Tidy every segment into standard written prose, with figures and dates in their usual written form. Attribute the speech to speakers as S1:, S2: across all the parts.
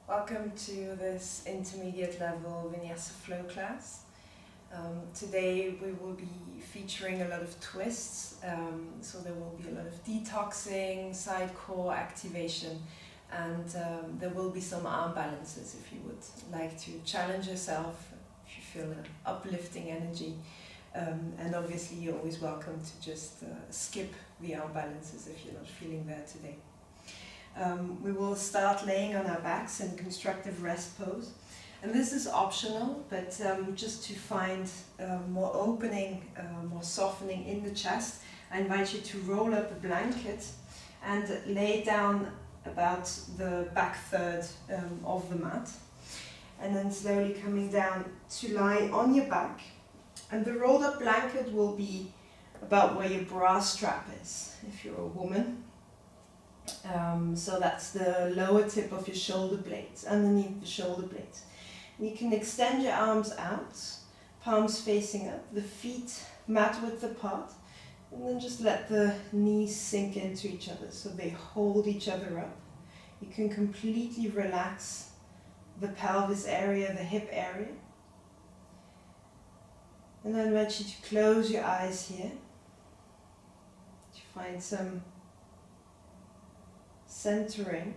S1: Welcome to this intermediate level Vinyasa flow class. Today we will be featuring a lot of twists, so there will be a lot of detoxing, side core activation, and there will be some arm balances if you would like to challenge yourself, if you feel an uplifting energy. And obviously you're always welcome to just skip the arm balances if you're not feeling there today. We will start laying on our backs in constructive rest pose, and this is optional, but just to find more opening, more softening in the chest, I invite you to roll up a blanket and lay down about the back third of the mat, and then slowly coming down to lie on your back, and the rolled up blanket will be about where your bra strap is if you're a woman. So that's the lower tip of your shoulder blades, underneath the shoulder blades. You can extend your arms out, palms facing up, the feet mat width apart, and then just let the knees sink into each other so they hold each other up. You can completely relax the pelvis area, the hip area. And I invite you to close your eyes here, to find some centering,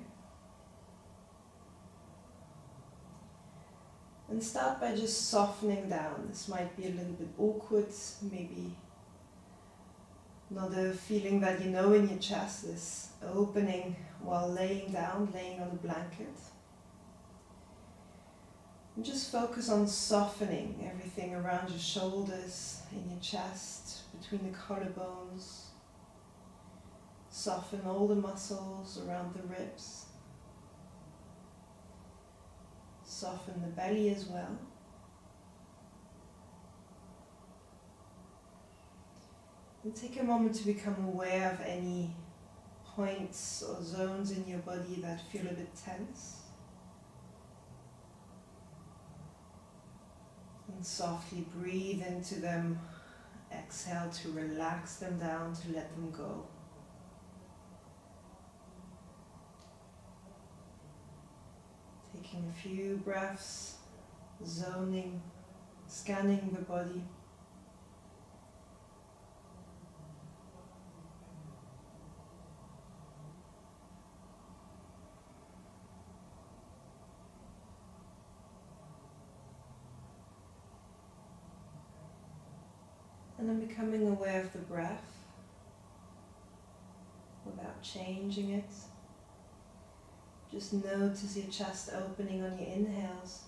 S1: and start by just softening down. This might be a little bit awkward, maybe not a feeling that you know in your chest, this opening while laying down, laying on a blanket. And just focus on softening everything around your shoulders, in your chest, between the collarbones. Soften all the muscles around the ribs. Soften the belly as well. And take a moment to become aware of any points or zones in your body that feel a bit tense. And softly breathe into them. Exhale to relax them down, to let them go. Taking a few breaths, zoning, scanning the body. And then becoming aware of the breath without changing it. Just notice your chest opening on your inhales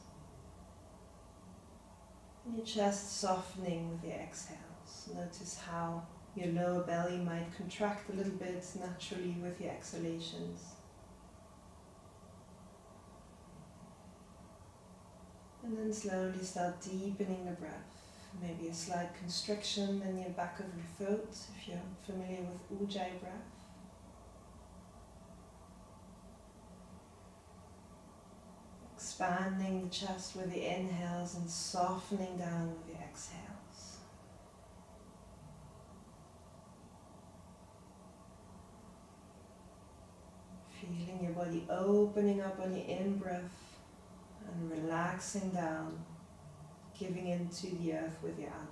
S1: and your chest softening with your exhales. Notice how your lower belly might contract a little bit naturally with your exhalations. And then slowly start deepening the breath. Maybe a slight constriction in your back of your throat if you're familiar with Ujjayi breath. Expanding the chest with the inhales and softening down with the exhales. Feeling your body opening up on your in-breath and relaxing down, giving into the earth with your out-breath.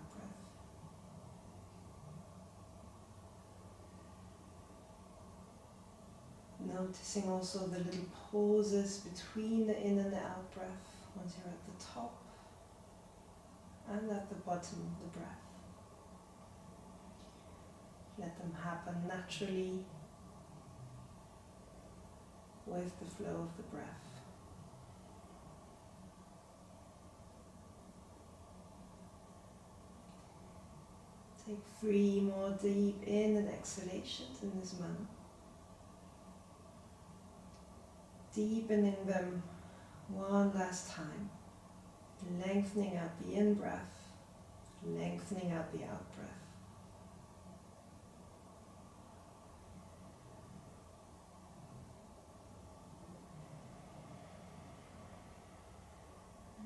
S1: Noticing also the little pauses between the in and the out breath once you're at the top and at the bottom of the breath. Let them happen naturally with the flow of the breath. Take 3 more deep in and exhalations in this manner. Deepening them one last time, lengthening out the in-breath, lengthening out the out-breath.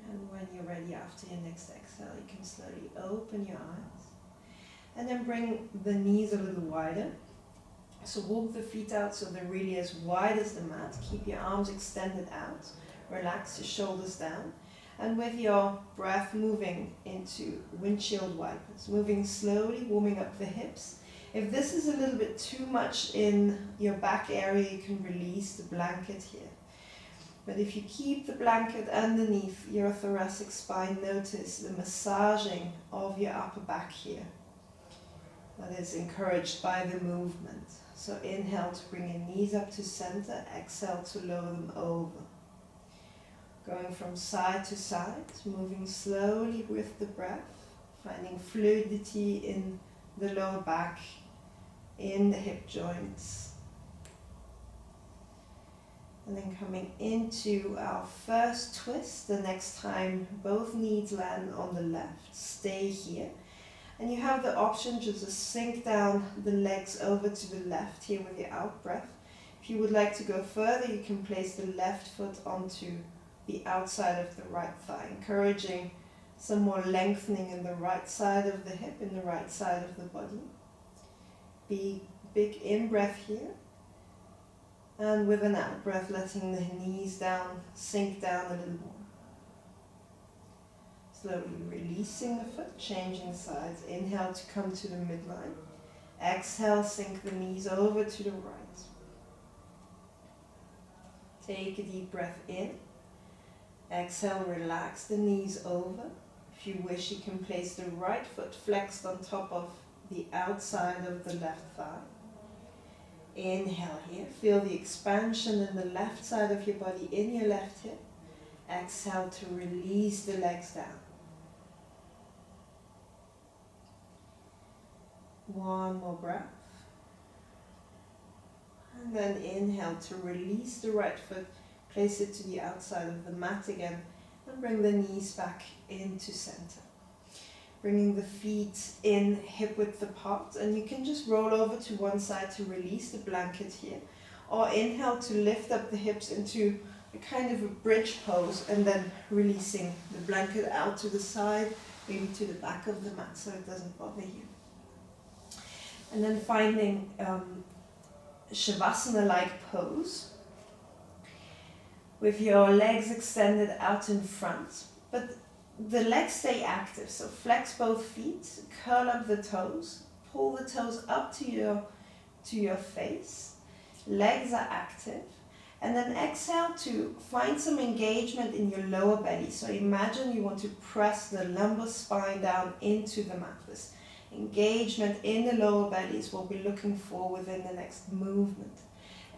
S1: And when you're ready after your next exhale, you can slowly open your eyes and then bring the knees a little wider. So walk the feet out so they're really as wide as the mat. Keep your arms extended out. Relax your shoulders down. And with your breath moving into windshield wipers, moving slowly, warming up the hips. If this is a little bit too much in your back area, you can release the blanket here. But if you keep the blanket underneath your thoracic spine, notice the massaging of your upper back here. That is encouraged by the movement. So inhale to bring your knees up to center, exhale to lower them over. Going from side to side, moving slowly with the breath, finding fluidity in the lower back, in the hip joints. And then coming into our first twist, the next time both knees land on the left, stay here. And you have the option just to sink down the legs over to the left here with your out breath. If you would like to go further, you can place the left foot onto the outside of the right thigh, encouraging some more lengthening in the right side of the hip, in the right side of the body. Big in-breath here. And with an out breath, letting the knees down, sink down a little more. Slowly releasing the foot, changing sides. Inhale to come to the midline. Exhale, sink the knees over to the right. Take a deep breath in. Exhale, relax the knees over. If you wish, you can place the right foot flexed on top of the outside of the left thigh. Inhale here, feel the expansion in the left side of your body in your left hip. Exhale to release the legs down. One more breath. And then inhale to release the right foot, place it to the outside of the mat again, and bring the knees back into center. Bringing the feet in hip width apart, and you can just roll over to one side to release the blanket here, or inhale to lift up the hips into a kind of a bridge pose, and then releasing the blanket out to the side, maybe to the back of the mat so it doesn't bother you. And then finding Shavasana-like pose with your legs extended out in front, but the legs stay active, so flex both feet, curl up the toes, pull the toes up to your face, legs are active, and then exhale to find some engagement in your lower belly. So imagine you want to press the lumbar spine down into the mat. This engagement in the lower belly is what we're looking for within the next movement.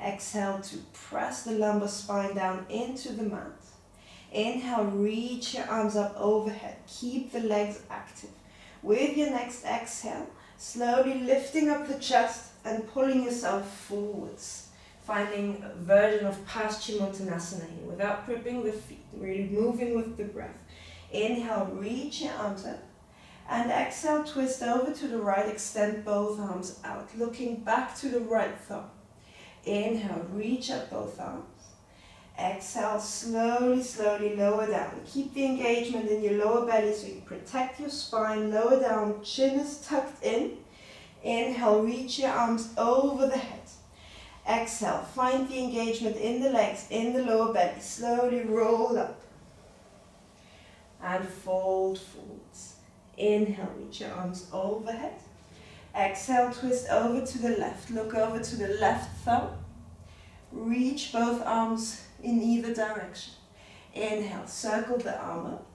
S1: Exhale to press the lumbar spine down into the mat. Inhale, reach your arms up overhead. Keep the legs active. With your next exhale, slowly lifting up the chest and pulling yourself forwards. Finding a version of Paschimottanasana here without gripping the feet, really moving with the breath. Inhale, reach your arms up. And exhale, twist over to the right, extend both arms out, looking back to the right thumb. Inhale, reach up both arms. Exhale, slowly lower down. Keep the engagement in your lower belly so you protect your spine. Lower down, chin is tucked in. Inhale, reach your arms over the head. Exhale, find the engagement in the legs, in the lower belly. Slowly roll up. And fold forwards. Inhale, reach your arms overhead. Exhale, twist over to the left. Look over to the left thumb. Reach both arms in either direction. Inhale, circle the arm up.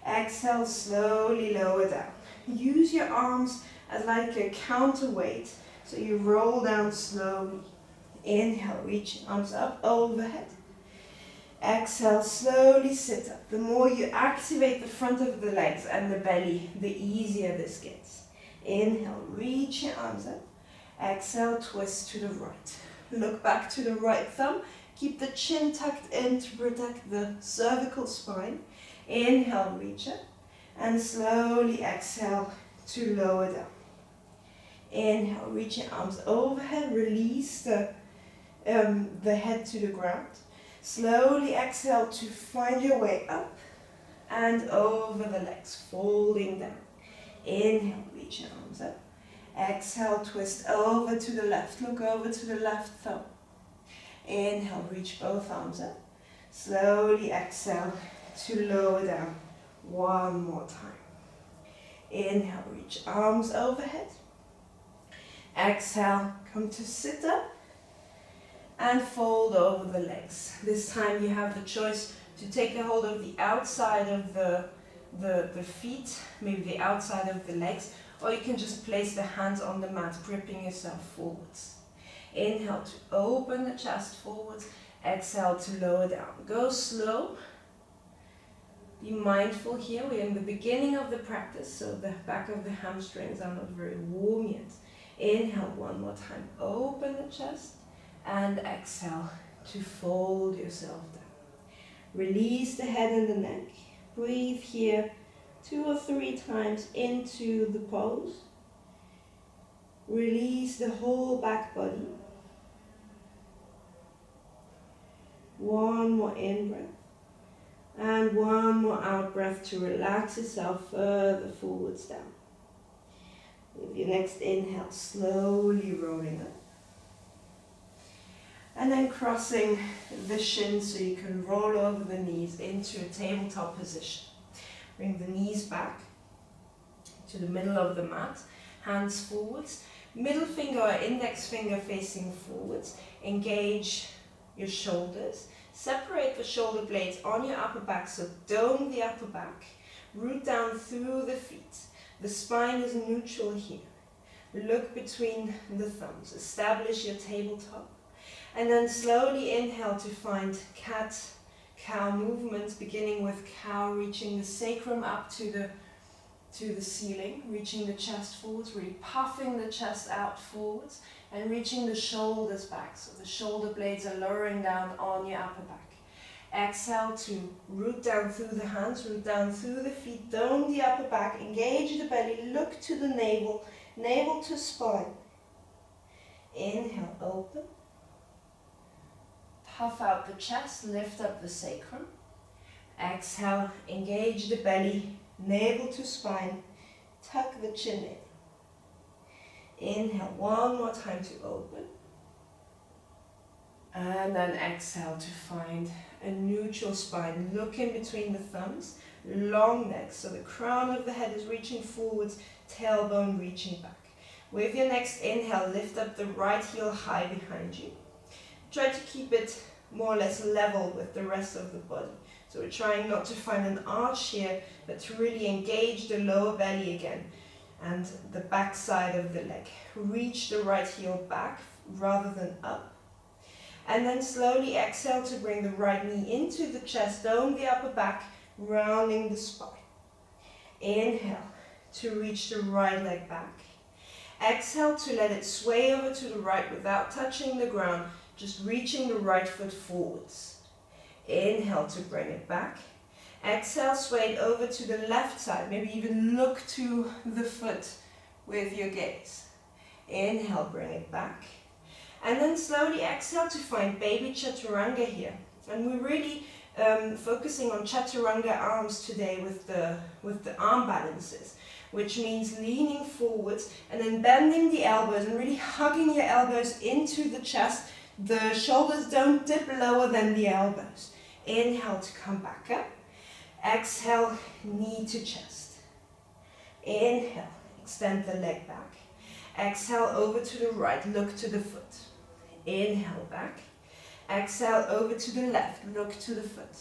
S1: Exhale, slowly lower down. Use your arms as like a counterweight, so you roll down slowly. Inhale, reach your arms up overhead. Exhale, slowly sit up. The more you activate the front of the legs and the belly, the easier this gets. Inhale, reach your arms up. Exhale, twist to the right. Look back to the right thumb. Keep the chin tucked in to protect the cervical spine. Inhale, reach up. And slowly exhale to lower down. Inhale, reach your arms overhead. Release the head to the ground. Slowly exhale to find your way up and over the legs, folding down. Inhale, reach your arms up. Exhale, twist over to the left. Look over to the left thumb. Inhale, reach both arms up. Slowly exhale to lower down. One more time. Inhale, reach arms overhead. Exhale, come to sit up and fold over the legs. This time you have the choice to take a hold of the outside of the feet, maybe the outside of the legs, or you can just place the hands on the mat, gripping yourself forwards. Inhale to open the chest forwards, exhale to lower down. Go slow. Be mindful here, we're in the beginning of the practice, so the back of the hamstrings are not very warm yet. Inhale one more time, open the chest, and exhale to fold yourself down. Release the head and the neck. Breathe here 2 or 3 times into the pose. Release the whole back body. One more in-breath. And one more out-breath to relax yourself further forwards down. With your next inhale, slowly rolling up. And then crossing the shins so you can roll over the knees into a tabletop position. Bring the knees back to the middle of the mat, hands forwards, middle finger or index finger facing forwards. Engage your shoulders. Separate the shoulder blades on your upper back, so dome the upper back. Root down through the feet. The spine is neutral here. Look between the thumbs. Establish your tabletop. And then slowly inhale to find cat-cow movements, beginning with cow, reaching the sacrum up to the ceiling, reaching the chest forwards, really puffing the chest out forwards, and reaching the shoulders back, so the shoulder blades are lowering down on your upper back. Exhale to root down through the hands, root down through the feet, dome the upper back, engage the belly, look to the navel, navel to spine. Inhale, open. Puff out the chest, lift up the sacrum. Exhale, engage the belly, navel to spine, tuck the chin in. Inhale one more time to open. And then exhale to find a neutral spine. Look in between the thumbs, long neck, so the crown of the head is reaching forwards, tailbone reaching back. With your next inhale, lift up the right heel high behind you. Try to keep it more or less level with the rest of the body. So we're trying not to find an arch here, but to really engage the lower belly again and the back side of the leg. Reach the right heel back rather than up. And then slowly exhale to bring the right knee into the chest, dome the upper back, rounding the spine. Inhale to reach the right leg back. Exhale to let it sway over to the right without touching the ground, just reaching the right foot forwards. Inhale to bring it back. Exhale, sway it over to the left side. Maybe even look to the foot with your gaze. Inhale, bring it back. And then slowly exhale to find baby chaturanga here. And we're really focusing on chaturanga arms today with the arm balances, which means leaning forwards and then bending the elbows and really hugging your elbows into the chest. The shoulders don't dip lower than the elbows. Inhale to come back up. Exhale, knee to chest. Inhale, extend the leg back. Exhale, over to the right, look to the foot. Inhale, back. Exhale, over to the left, look to the foot.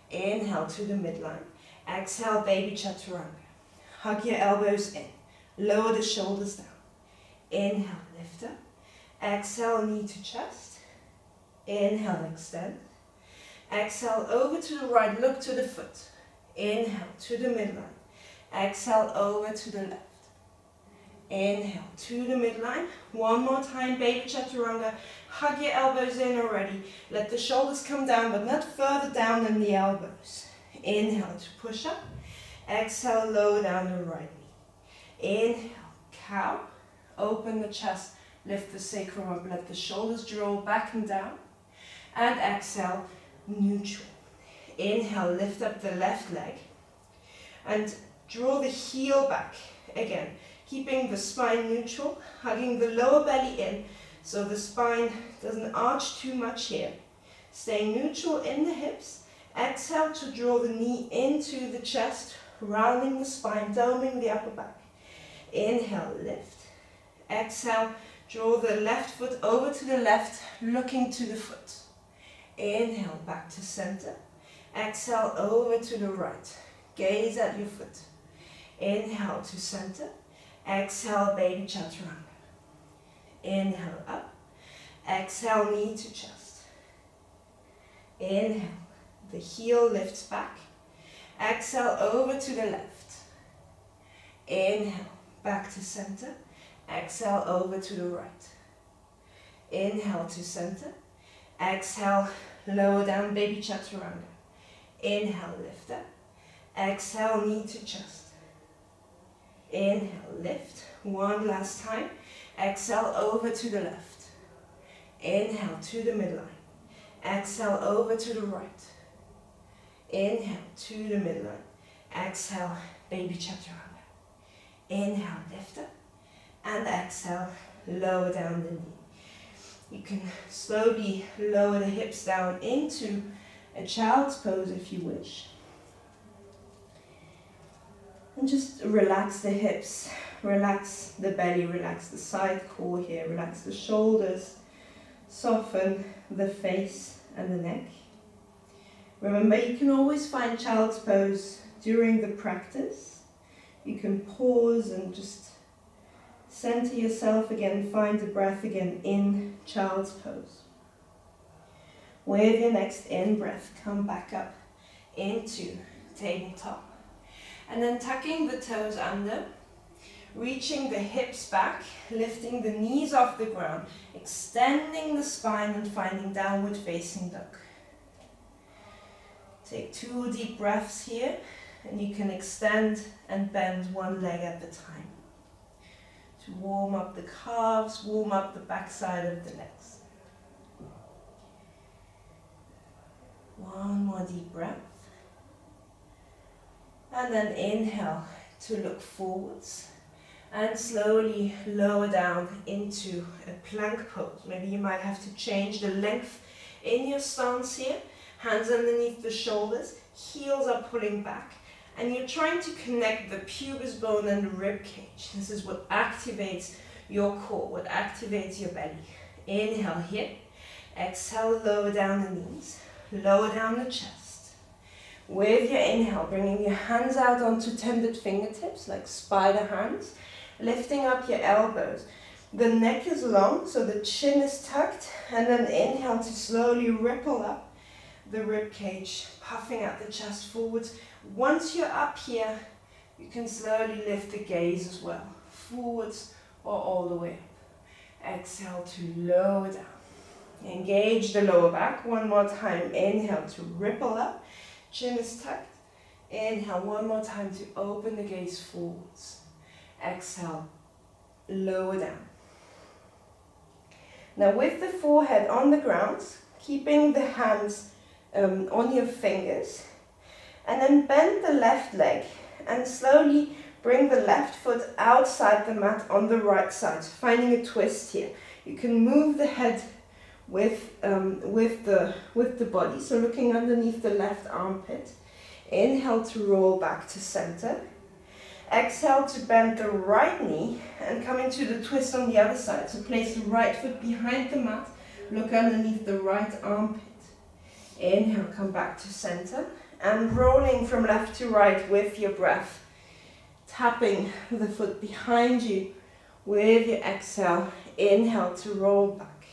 S1: Inhale to the midline. Exhale, baby chaturanga. Hug your elbows in. Lower the shoulders down. Inhale, lift up. Exhale, knee to chest. Inhale, extend. Exhale, over to the right, look to the foot. Inhale, to the midline. Exhale, over to the left. Inhale, to the midline. One more time, baby chaturanga. Hug your elbows in already. Let the shoulders come down, but not further down than the elbows. Inhale to push up. Exhale, lower down the right knee. Inhale, cow. Open the chest, lift the sacrum up, let the shoulders draw back and down. And exhale, neutral. Inhale, lift up the left leg. And draw the heel back. Again, keeping the spine neutral, hugging the lower belly in, so the spine doesn't arch too much here. Stay neutral in the hips. Exhale to draw the knee into the chest, rounding the spine, doming the upper back. Inhale, lift. Exhale, draw the left foot over to the left, looking to the foot. Inhale, back to center. Exhale, over to the right. Gaze at your foot. Inhale to center. Exhale, baby chaturanga. Inhale, up. Exhale, knee to chest. Inhale, the heel lifts back. Exhale, over to the left. Inhale, back to center. Exhale, over to the right. Inhale to center. Exhale, lower down, baby chaturanga. Inhale, lift up. Exhale, knee to chest. Inhale, lift. One last time. Exhale, over to the left. Inhale to the midline. Exhale, over to the right. Inhale to the midline. Exhale, baby chaturanga. Inhale, lift up. And exhale, lower down the knee. You can slowly lower the hips down into a child's pose if you wish. And just relax the hips, relax the belly, relax the side core here, relax the shoulders, soften the face and the neck. Remember, you can always find child's pose during the practice. You can pause and just center yourself again, find the breath again in child's pose. With your next in-breath, come back up into tabletop. And then tucking the toes under, reaching the hips back, lifting the knees off the ground, extending the spine and finding downward facing dog. Take 2 deep breaths here, and you can extend and bend one leg at a time. To warm up the calves, warm up the backside of the legs. One more deep breath. And then inhale to look forwards and slowly lower down into a plank pose. Maybe you might have to change the length in your stance here. Hands underneath the shoulders, heels are pulling back. And you're trying to connect the pubis bone and the rib cage. This is what activates your core, what activates your belly. Inhale here. Exhale, lower down the knees. Lower down the chest. With your inhale, bringing your hands out onto tended fingertips, like spider hands. Lifting up your elbows. The neck is long, so the chin is tucked. And then inhale to slowly ripple up the rib cage, puffing out the chest forwards. Once you're up here, you can slowly lift the gaze as well, forwards or all the way up. Exhale to lower down. Engage the lower back. One more time. Inhale to ripple up. Chin is tucked. Inhale one more time to open the gaze forwards. Exhale, lower down. Now with the forehead on the ground, keeping the hands on your fingers, and then bend the left leg and slowly bring the left foot outside the mat on the right side, finding a twist here. You can move the head with the body, so looking underneath the left armpit. Inhale to roll back to center. Exhale to bend the right knee and come into the twist on the other side. So place the right foot behind the mat, look underneath the right armpit. Inhale, come back to center. And rolling from left to right with your breath, tapping the foot behind you with your exhale. Inhale to roll back.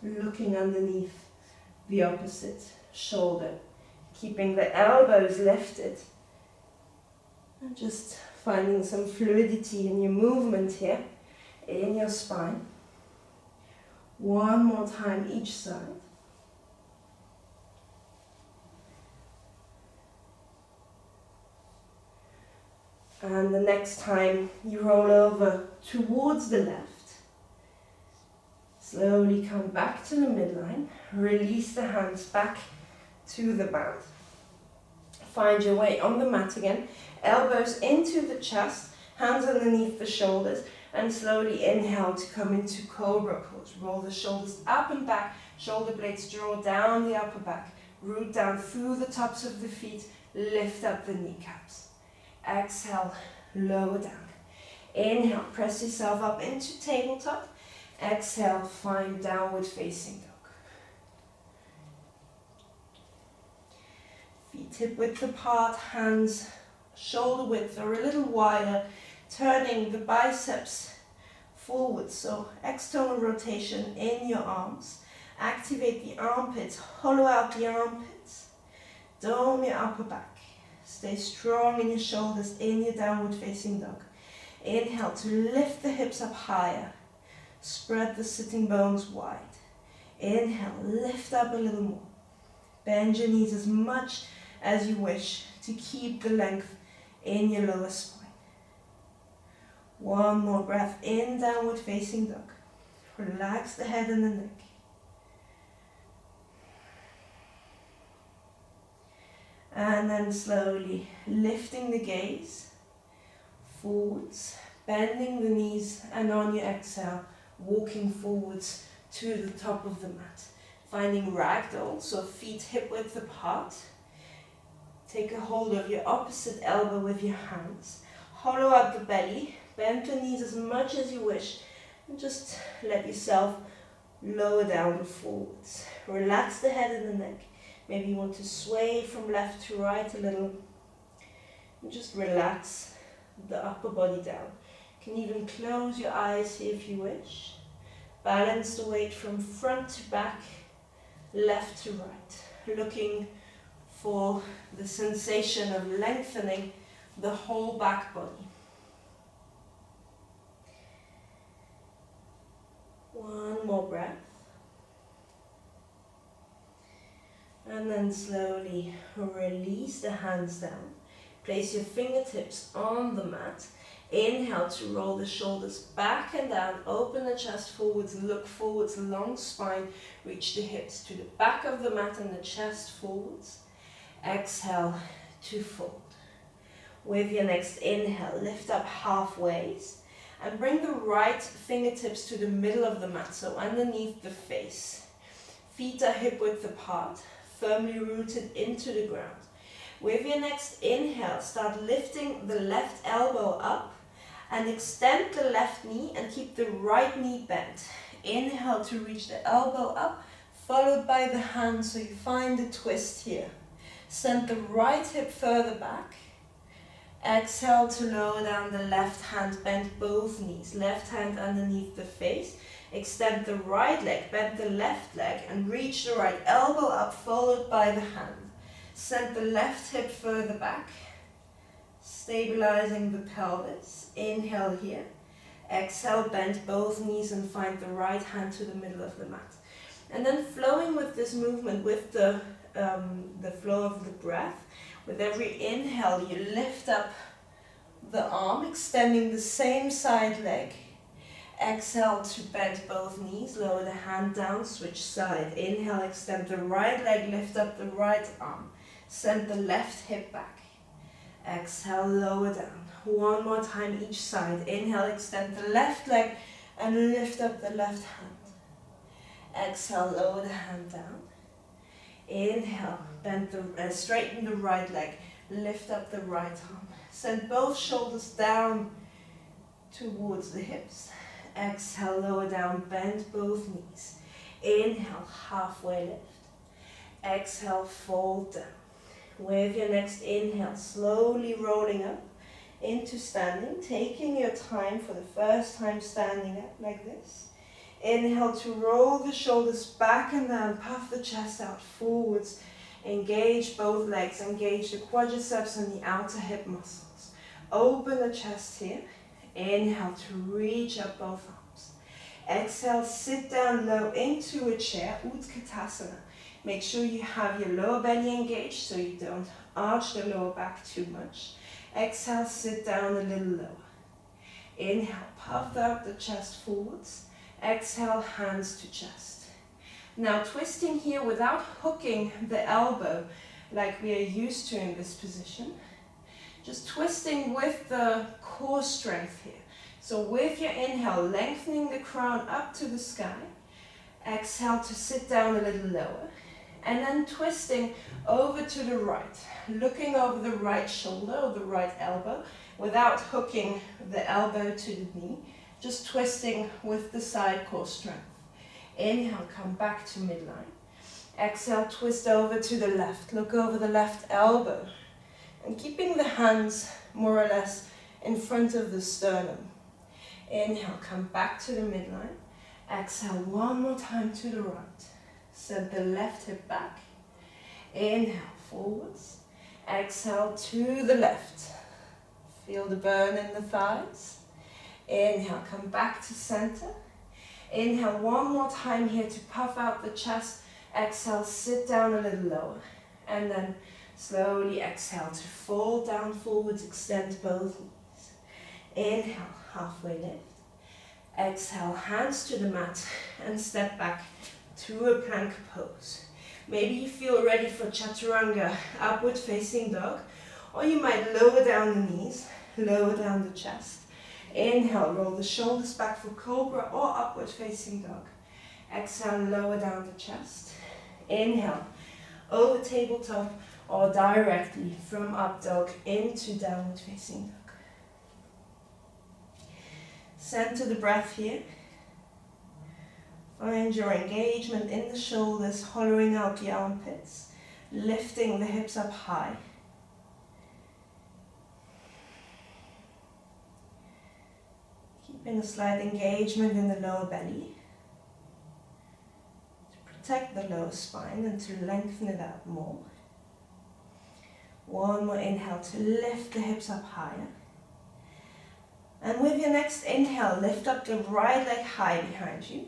S1: Looking underneath the opposite shoulder, keeping the elbows lifted. And just finding some fluidity in your movement here, in your spine. One more time each side. And the next time you roll over towards the left, slowly come back to the midline, release the hands back to the mat. Find your way on the mat again, elbows into the chest, hands underneath the shoulders, And slowly inhale to come into Cobra pose. Roll the shoulders up and back, shoulder blades draw down the upper back, root down through the tops of the feet, lift up the kneecaps. Exhale, lower down. Inhale, press yourself up into tabletop. Exhale, find downward facing dog. Feet hip width apart, hands shoulder width or a little wider, turning the biceps forward, so external rotation in your arms. Activate the armpits, hollow out the armpits, dome your upper back. Stay strong in your shoulders in your downward facing dog. Inhale to lift the hips up higher, spread the sitting bones wide. Inhale, lift up a little more. Bend your knees as much as you wish to keep the length in your lower spine. One more breath in, downward facing dog. Relax the head and the neck. And then slowly lifting the gaze forwards, bending the knees, and on your exhale, walking forwards to the top of the mat. Finding ragdoll, so feet hip width apart. Take a hold of your opposite elbow with your hands. Hollow out the belly, bend the knees as much as you wish, and just let yourself lower down forwards. Relax the head and the neck. Maybe you want to sway from left to right a little. And just relax the upper body down. You can even close your eyes here if you wish. Balance the weight from front to back, left to right. Looking for the sensation of lengthening the whole back body. One more breath. And then slowly release the hands down. Place your fingertips on the mat. Inhale to roll the shoulders back and down. Open the chest forwards, look forwards, long spine. Reach the hips to the back of the mat and the chest forwards. Exhale to fold. With your next inhale, lift up halfway and bring the right fingertips to the middle of the mat, so underneath the face. Feet are hip width apart, firmly rooted into the ground. With your next inhale, start lifting the left elbow up and extend the left knee and keep the right knee bent. Inhale to reach the elbow up, followed by the hand, so you find a twist here. Send the right hip further back. Exhale to lower down the left hand, bend both knees. Left hand underneath the face. Extend the right leg, bend the left leg, and reach the right elbow up, followed by the hand. Send the left hip further back, stabilizing the pelvis. Inhale here. Exhale, bend both knees and find the right hand to the middle of the mat. And then flowing with this movement, with the flow of the breath, with every inhale, you lift up the arm, extending the same side leg. Exhale to bend both knees, lower the hand down, switch side. Inhale, extend the right leg, lift up the right arm. Send the left hip back. Exhale, lower down. One more time each side. Inhale, extend the left leg and lift up the left hand. Exhale, lower the hand down. Inhale, straighten the right leg, lift up the right arm. Send both shoulders down towards the hips. Exhale, lower down, bend both knees. Inhale, halfway lift. Exhale, fold down. With your next inhale, slowly rolling up into standing, taking your time for the first time standing up like this. Inhale to roll the shoulders back and down, puff the chest out forwards. Engage both legs, engage the quadriceps and the outer hip muscles. Open the chest here. Inhale to reach up both arms. Exhale, sit down low into a chair, Utkatasana. Make sure you have your lower belly engaged so you don't arch the lower back too much. Exhale, sit down a little lower. Inhale, puff out the chest forwards. Exhale, hands to chest. Now twisting here without hooking the elbow like we are used to in this position. Just twisting with the core strength here. So with your inhale, lengthening the crown up to the sky. Exhale to sit down a little lower. And then twisting over to the right. Looking over the right shoulder or the right elbow without hooking the elbow to the knee. Just twisting with the side core strength. Inhale, come back to midline. Exhale, twist over to the left. Look over the left elbow. And keeping the hands more or less in front of the sternum. Inhale, come back to the midline. Exhale, one more time to the right. Send the left hip back. Inhale, forwards. Exhale to the left. Feel the burn in the thighs. Inhale, come back to center. Inhale, one more time here to puff out the chest. Exhale, sit down a little lower. And then slowly exhale to fall down forwards, extend both knees. Inhale, halfway lift. Exhale, hands to the mat and step back to a plank pose. Maybe you feel ready for chaturanga, upward facing dog, or you might lower down the knees, lower down the chest. Inhale, roll the shoulders back for cobra or upward facing dog. Exhale, lower down the chest. Inhale, over tabletop or directly from up dog into downward facing dog. Center the breath here. Find your engagement in the shoulders, hollowing out the armpits, lifting the hips up high. Keeping a slight engagement in the lower belly to protect the lower spine and to lengthen it out more. One more inhale to lift the hips up higher. And with your next inhale, lift up the right leg high behind you.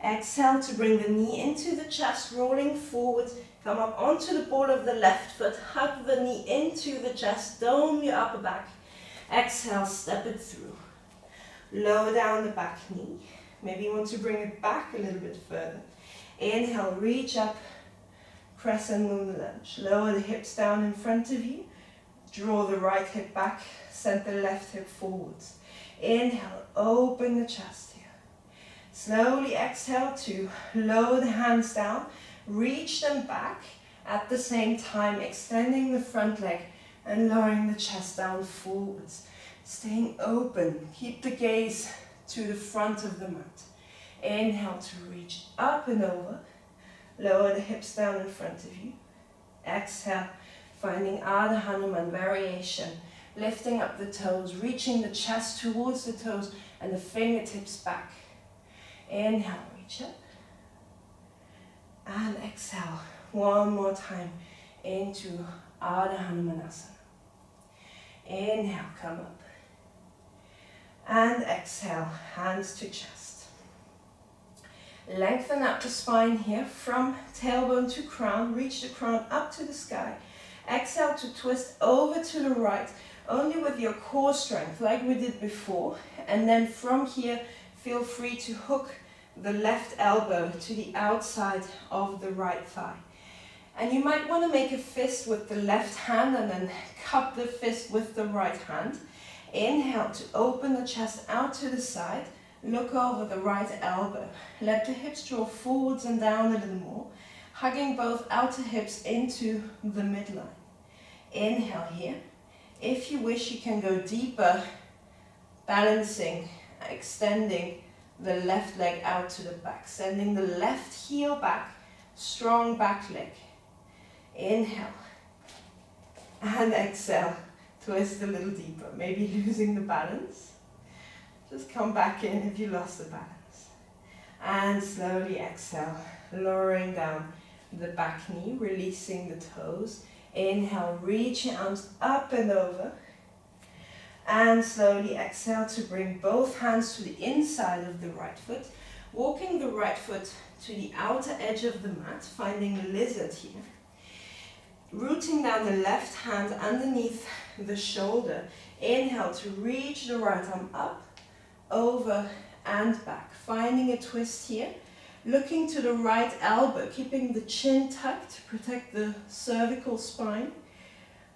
S1: Exhale to bring the knee into the chest, rolling forward. Come up onto the ball of the left foot. Hug the knee into the chest. Dome your upper back. Exhale, step it through. Lower down the back knee. Maybe you want to bring it back a little bit further. Inhale, reach up. Crescent moon lunge. Lower the hips down in front of you. Draw the right hip back. Send the left hip forwards. Inhale, open the chest here. Slowly exhale to lower the hands down. Reach them back. At the same time, extending the front leg and lowering the chest down forwards. Staying open. Keep the gaze to the front of the mat. Inhale to reach up and over. Lower the hips down in front of you. Exhale, finding Ardha Hanuman variation. Lifting up the toes, reaching the chest towards the toes and the fingertips back. Inhale, reach up. And exhale, one more time into Ardha Hanumanasana. Inhale, come up. And exhale, hands to chest. Lengthen up the spine here from tailbone to crown. Reach the crown up to the sky. Exhale to twist over to the right, only with your core strength, like we did before. And then from here, feel free to hook the left elbow to the outside of the right thigh. And you might want to make a fist with the left hand and then cup the fist with the right hand. Inhale to open the chest out to the side. Look over the right elbow. Let the hips draw forwards and down a little more, hugging both outer hips into the midline. Inhale here. If you wish, you can go deeper, balancing, extending the left leg out to the back, sending the left heel back, strong back leg. Inhale and exhale, twist a little deeper, maybe losing the balance. Just come back in if you lost the balance. And slowly exhale, lowering down the back knee, releasing the toes. Inhale, reach your arms up and over. And slowly exhale to bring both hands to the inside of the right foot. Walking the right foot to the outer edge of the mat, finding lizard here. Rooting down the left hand underneath the shoulder. Inhale to reach the right arm up, over and back. Finding a twist here. Looking to the right elbow, keeping the chin tucked to protect the cervical spine.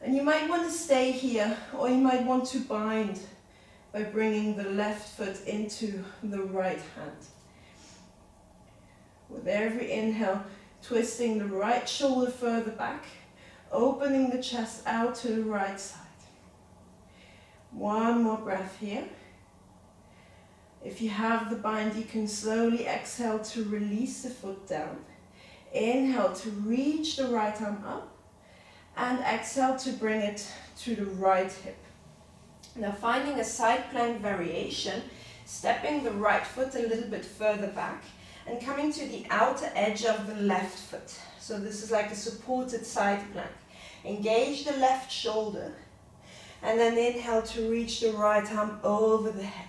S1: And you might want to stay here, or you might want to bind by bringing the left foot into the right hand. With every inhale, twisting the right shoulder further back, opening the chest out to the right side. One more breath here. If you have the bind, you can slowly exhale to release the foot down. Inhale to reach the right arm up, and exhale to bring it to the right hip. Now finding a side plank variation, stepping the right foot a little bit further back and coming to the outer edge of the left foot. So this is like a supported side plank. Engage the left shoulder and then inhale to reach the right arm over the head.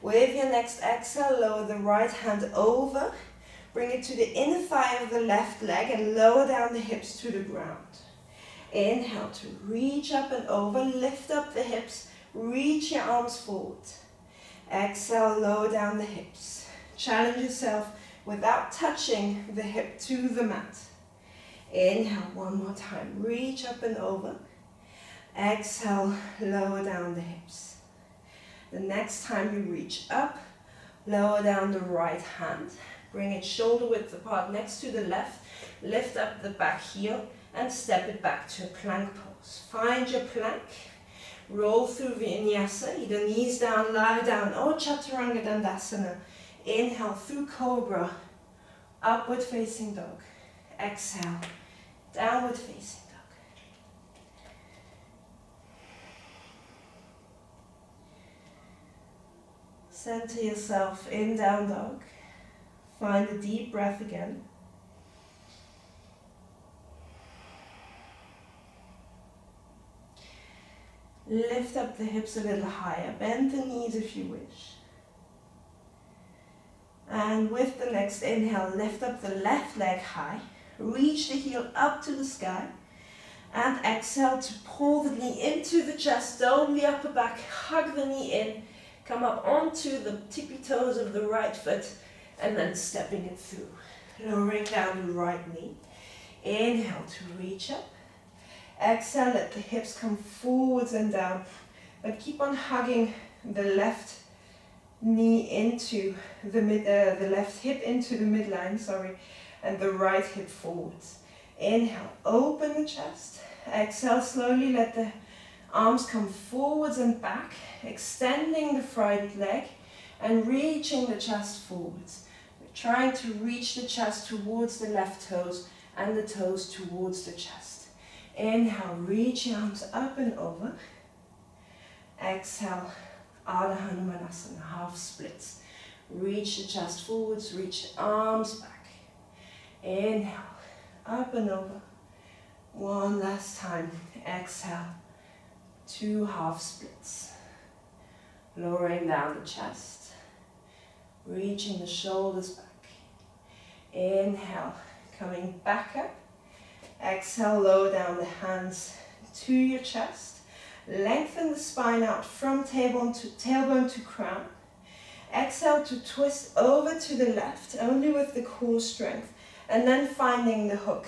S1: With your next exhale, lower the right hand over, bring it to the inner thigh of the left leg and lower down the hips to the ground. Inhale to reach up and over, lift up the hips, reach your arms forward. Exhale, lower down the hips. Challenge yourself without touching the hip to the mat. Inhale one more time, reach up and over. Exhale, lower down the hips. The next time you reach up, lower down the right hand. Bring it shoulder width apart next to the left. Lift up the back heel and step it back to a plank pose. Find your plank. Roll through Vinyasa, either knees down, lie down, or Chaturanga Dandasana. Inhale through Cobra, upward facing dog. Exhale, downward facing dog. Center yourself in down dog. Find a deep breath again. Lift up the hips a little higher. Bend the knees if you wish. And with the next inhale, lift up the left leg high. Reach the heel up to the sky. And exhale to pull the knee into the chest. Dome the upper back. Hug the knee in. Come up onto the tippy toes of the right foot. And then stepping it through. Lowering down the right knee. Inhale to reach up. Exhale, let the hips come forwards and down. But keep on hugging the left knee into the left hip into the midline, and the right hip forwards. Inhale, open the chest. Exhale, slowly let the arms come forwards and back, extending the right leg and reaching the chest forwards. We're trying to reach the chest towards the left toes and the toes towards the chest. Inhale, reach your arms up and over. Exhale, Ardha Hanumanasana, half splits. Reach the chest forwards, reach the arms back. Inhale, up and over. One last time. Exhale, 2 half splits. Lowering down the chest. Reaching the shoulders back. Inhale, coming back up. Exhale, lower down the hands to your chest. Lengthen the spine out from tailbone to crown. Exhale to twist over to the left, only with the core strength. And then finding the hook.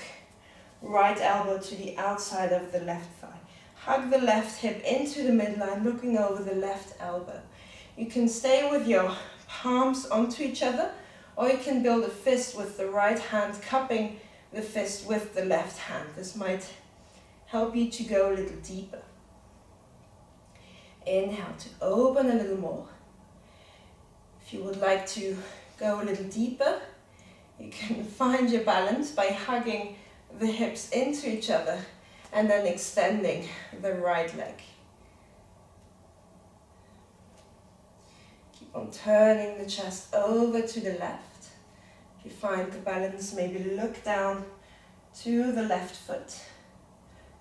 S1: Right elbow to the outside of the left thigh. Hug the left hip into the midline, looking over the left elbow. You can stay with your palms onto each other, or you can build a fist with the right hand cupping the fist with the left hand. This might help you to go a little deeper. Inhale to open a little more. If you would like to go a little deeper, you can find your balance by hugging the hips into each other and then extending the right leg. Keep on turning the chest over to the left. If you find the balance, maybe look down to the left foot,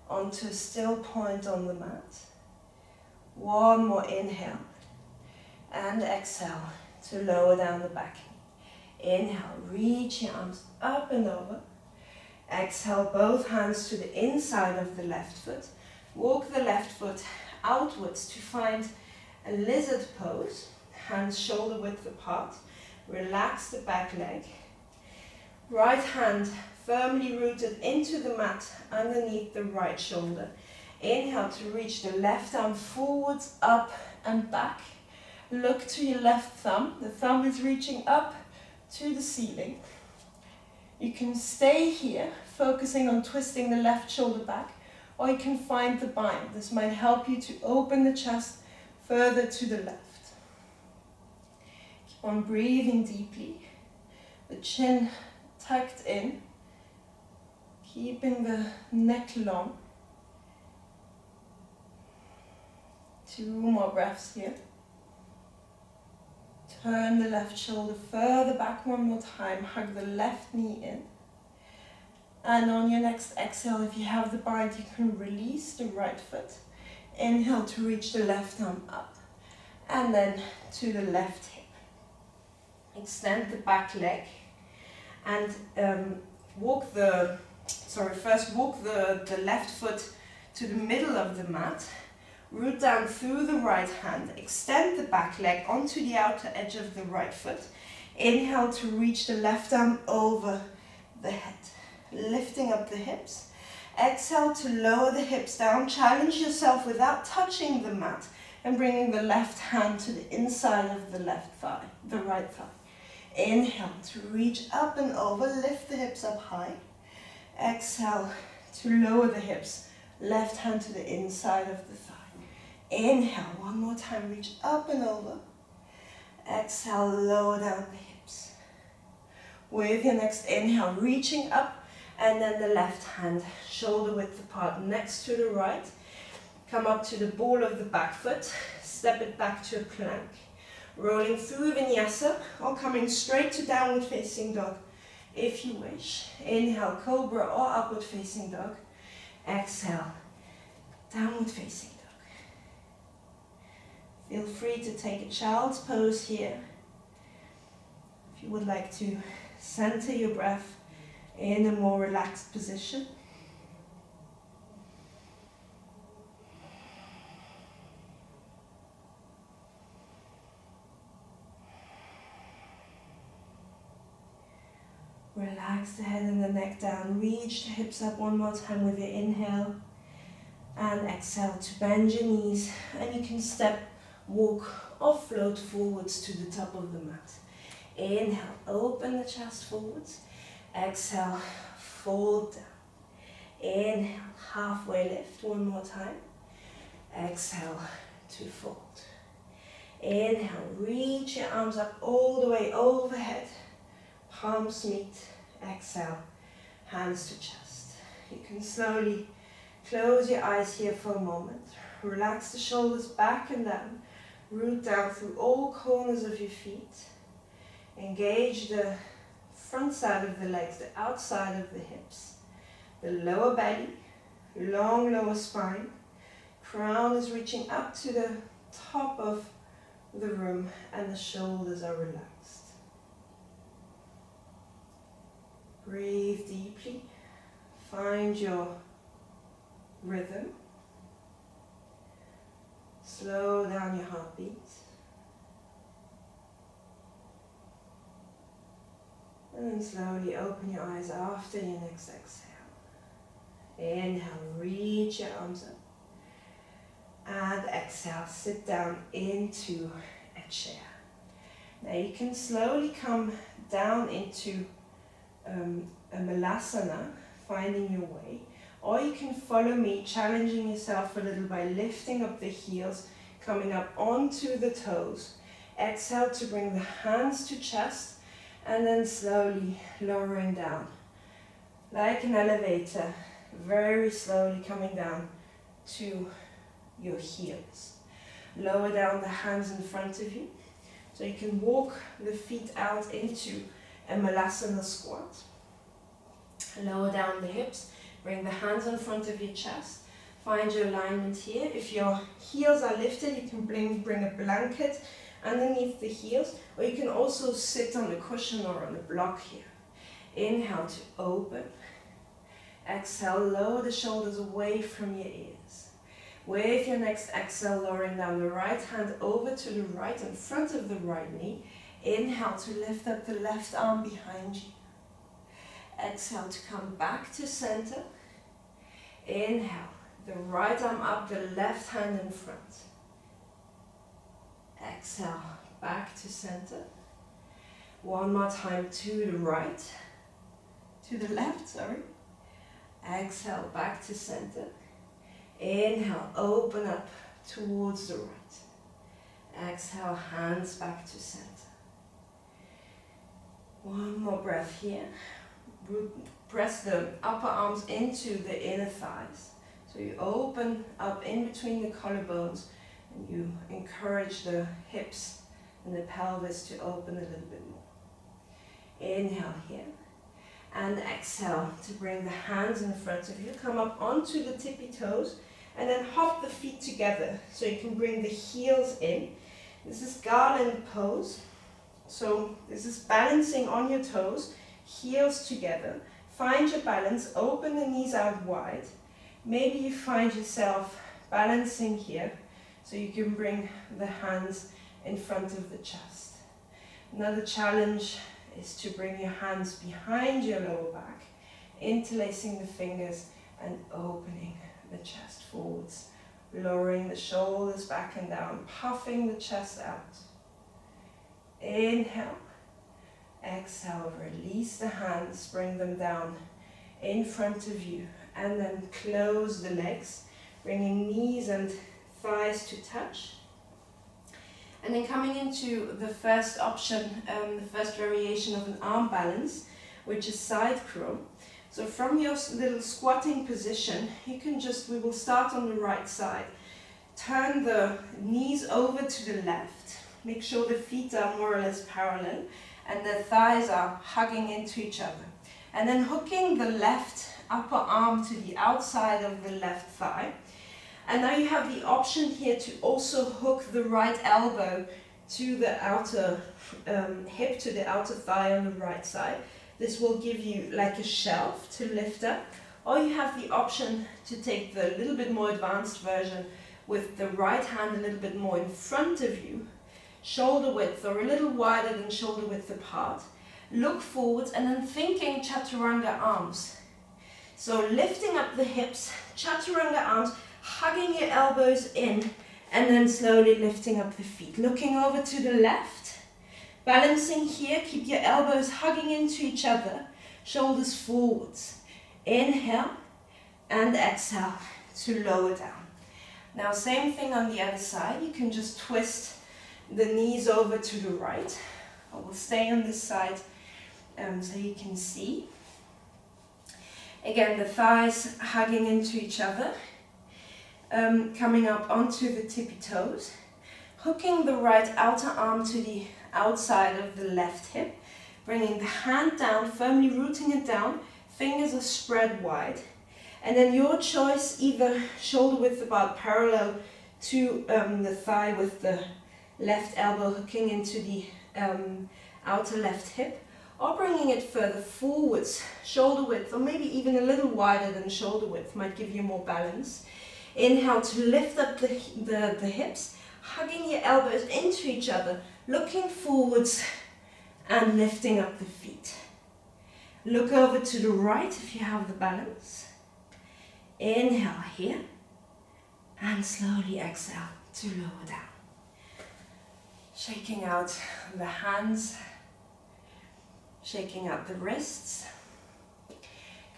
S1: onto a still point on the mat. One more inhale, and exhale to lower down the back knee. Inhale, reach your arms up and over. Exhale, both hands to the inside of the left foot. Walk the left foot outwards to find a lizard pose. Hands shoulder width apart. Relax the back leg. Right hand firmly rooted into the mat underneath the right shoulder. Inhale to reach the left arm forwards, up and back. look to your left thumb. The thumb is reaching up to the ceiling. You can stay here, focusing on twisting the left shoulder back, or you can find the bind. This might help you to open the chest further to the left. Keep on breathing deeply, the chin tucked in, keeping the neck long. 2 more breaths here. Turn the left shoulder further back one more time. Hug the left knee in. And on your next exhale, if you have the bind, you can release the right foot. Inhale to reach the left arm up. And then to the left hip. Extend the back leg. And walk the left foot to the middle of the mat. Root down through the right hand, extend the back leg onto the outer edge of the right foot. Inhale to reach the left arm over the head, lifting up the hips. Exhale to lower the hips down, challenge yourself without touching the mat and bringing the left hand to the inside of the left thigh, the right thigh. Inhale to reach up and over, lift the hips up high. Exhale to lower the hips, left hand to the inside of the thigh. Inhale, one more time, reach up and over. Exhale, lower down the hips. With your next inhale, reaching up, and then the left hand, shoulder width apart, next to the right. Come up to the ball of the back foot, step it back to a plank. Rolling through Vinyasa, or coming straight to downward facing dog, if you wish. Inhale, cobra or upward facing dog. Exhale, downward facing dog. Feel free to take a child's pose here. If you would like to center your breath in a more relaxed position. Relax the head and the neck down. Reach the hips up one more time with your inhale. And exhale to bend your knees. And you can step, walk or float forwards to the top of the mat. Inhale, open the chest forwards. Exhale, fold down. Inhale, halfway lift one more time. Exhale to fold. Inhale, reach your arms up all the way overhead. Palms meet. Exhale, hands to chest. You can slowly close your eyes here for a moment. Relax the shoulders back and down. Root down through all corners of your feet. Engage the front side of the legs, the outside of the hips. The lower belly, long lower spine. Crown is reaching up to the top of the room and the shoulders are relaxed. Breathe deeply. Find your rhythm. Slow down your heartbeat. And then slowly open your eyes after your next exhale. Inhale, reach your arms up. And exhale, sit down into a chair. Now you can slowly come down into a malasana, finding your way. Or you can follow me, challenging yourself a little by lifting up the heels, coming up onto the toes. Exhale to bring the hands to chest, and then slowly lowering down. Like an elevator, very slowly coming down to your heels. Lower down the hands in front of you, so you can walk the feet out into a malasana squat. Lower down the hips. Bring the hands in front of your chest. Find your alignment here. If your heels are lifted, you can bring a blanket underneath the heels, or you can also sit on a cushion or on a block here. Inhale to open. Exhale, lower the shoulders away from your ears. With your next exhale, lowering down the right hand over to the right in front of the right knee. Inhale to lift up the left arm behind you. Exhale to come back to center. Inhale, the right arm up, the left hand in front. Exhale, back to center. One more time to the right, to the left, sorry. Exhale, back to center. Inhale, open up towards the right. Exhale, hands back to center. One more breath here. Press the upper arms into the inner thighs. So you open up in between the collarbones and you encourage the hips and the pelvis to open a little bit more. Inhale here. And exhale to bring the hands in front of you. Come up onto the tippy toes and then hop the feet together so you can bring the heels in. This is garland pose. So this is balancing on your toes, heels together. Find your balance, open the knees out wide. Maybe you find yourself balancing here so you can bring the hands in front of the chest. Another challenge is to bring your hands behind your lower back, interlacing the fingers and opening the chest forwards, lowering the shoulders back and down, puffing the chest out. Inhale, exhale, release the hands, bring them down in front of you, and then close the legs, bringing knees and thighs to touch. And then coming into the first option, the first variation of an arm balance, which is side crawl. So from your little squatting position, you can we will start on the right side. Turn the knees over to the left. Make sure the feet are more or less parallel and the thighs are hugging into each other. And then hooking the left upper arm to the outside of the left thigh. And now you have the option here to also hook the right elbow to the outer hip, to the outer thigh on the right side. This will give you like a shelf to lift up. Or you have the option to take the little bit more advanced version with the right hand a little bit more in front of you, shoulder width or a little wider than shoulder width apart. Look forwards and then thinking chaturanga arms. So lifting up the hips, chaturanga arms, hugging your elbows in, and then slowly lifting up the feet. Looking over to the left, balancing here, keep your elbows hugging into each other, shoulders forwards. Inhale and exhale to lower down. Now same thing on the other side, you can just twist the knees over to the right. I will stay on this side so you can see. Again, the thighs hugging into each other. Coming up onto the tippy toes, hooking the right outer arm to the outside of the left hip, bringing the hand down, firmly rooting it down, fingers are spread wide, and then your choice, either shoulder width about parallel to the thigh with the left elbow hooking into the outer left hip, or bringing it further forwards, shoulder width, or maybe even a little wider than shoulder width, might give you more balance. Inhale to lift up the hips, hugging your elbows into each other, looking forwards and lifting up the feet. Look over to the right if you have the balance. Inhale here and slowly exhale to lower down. Shaking out the hands, shaking out the wrists.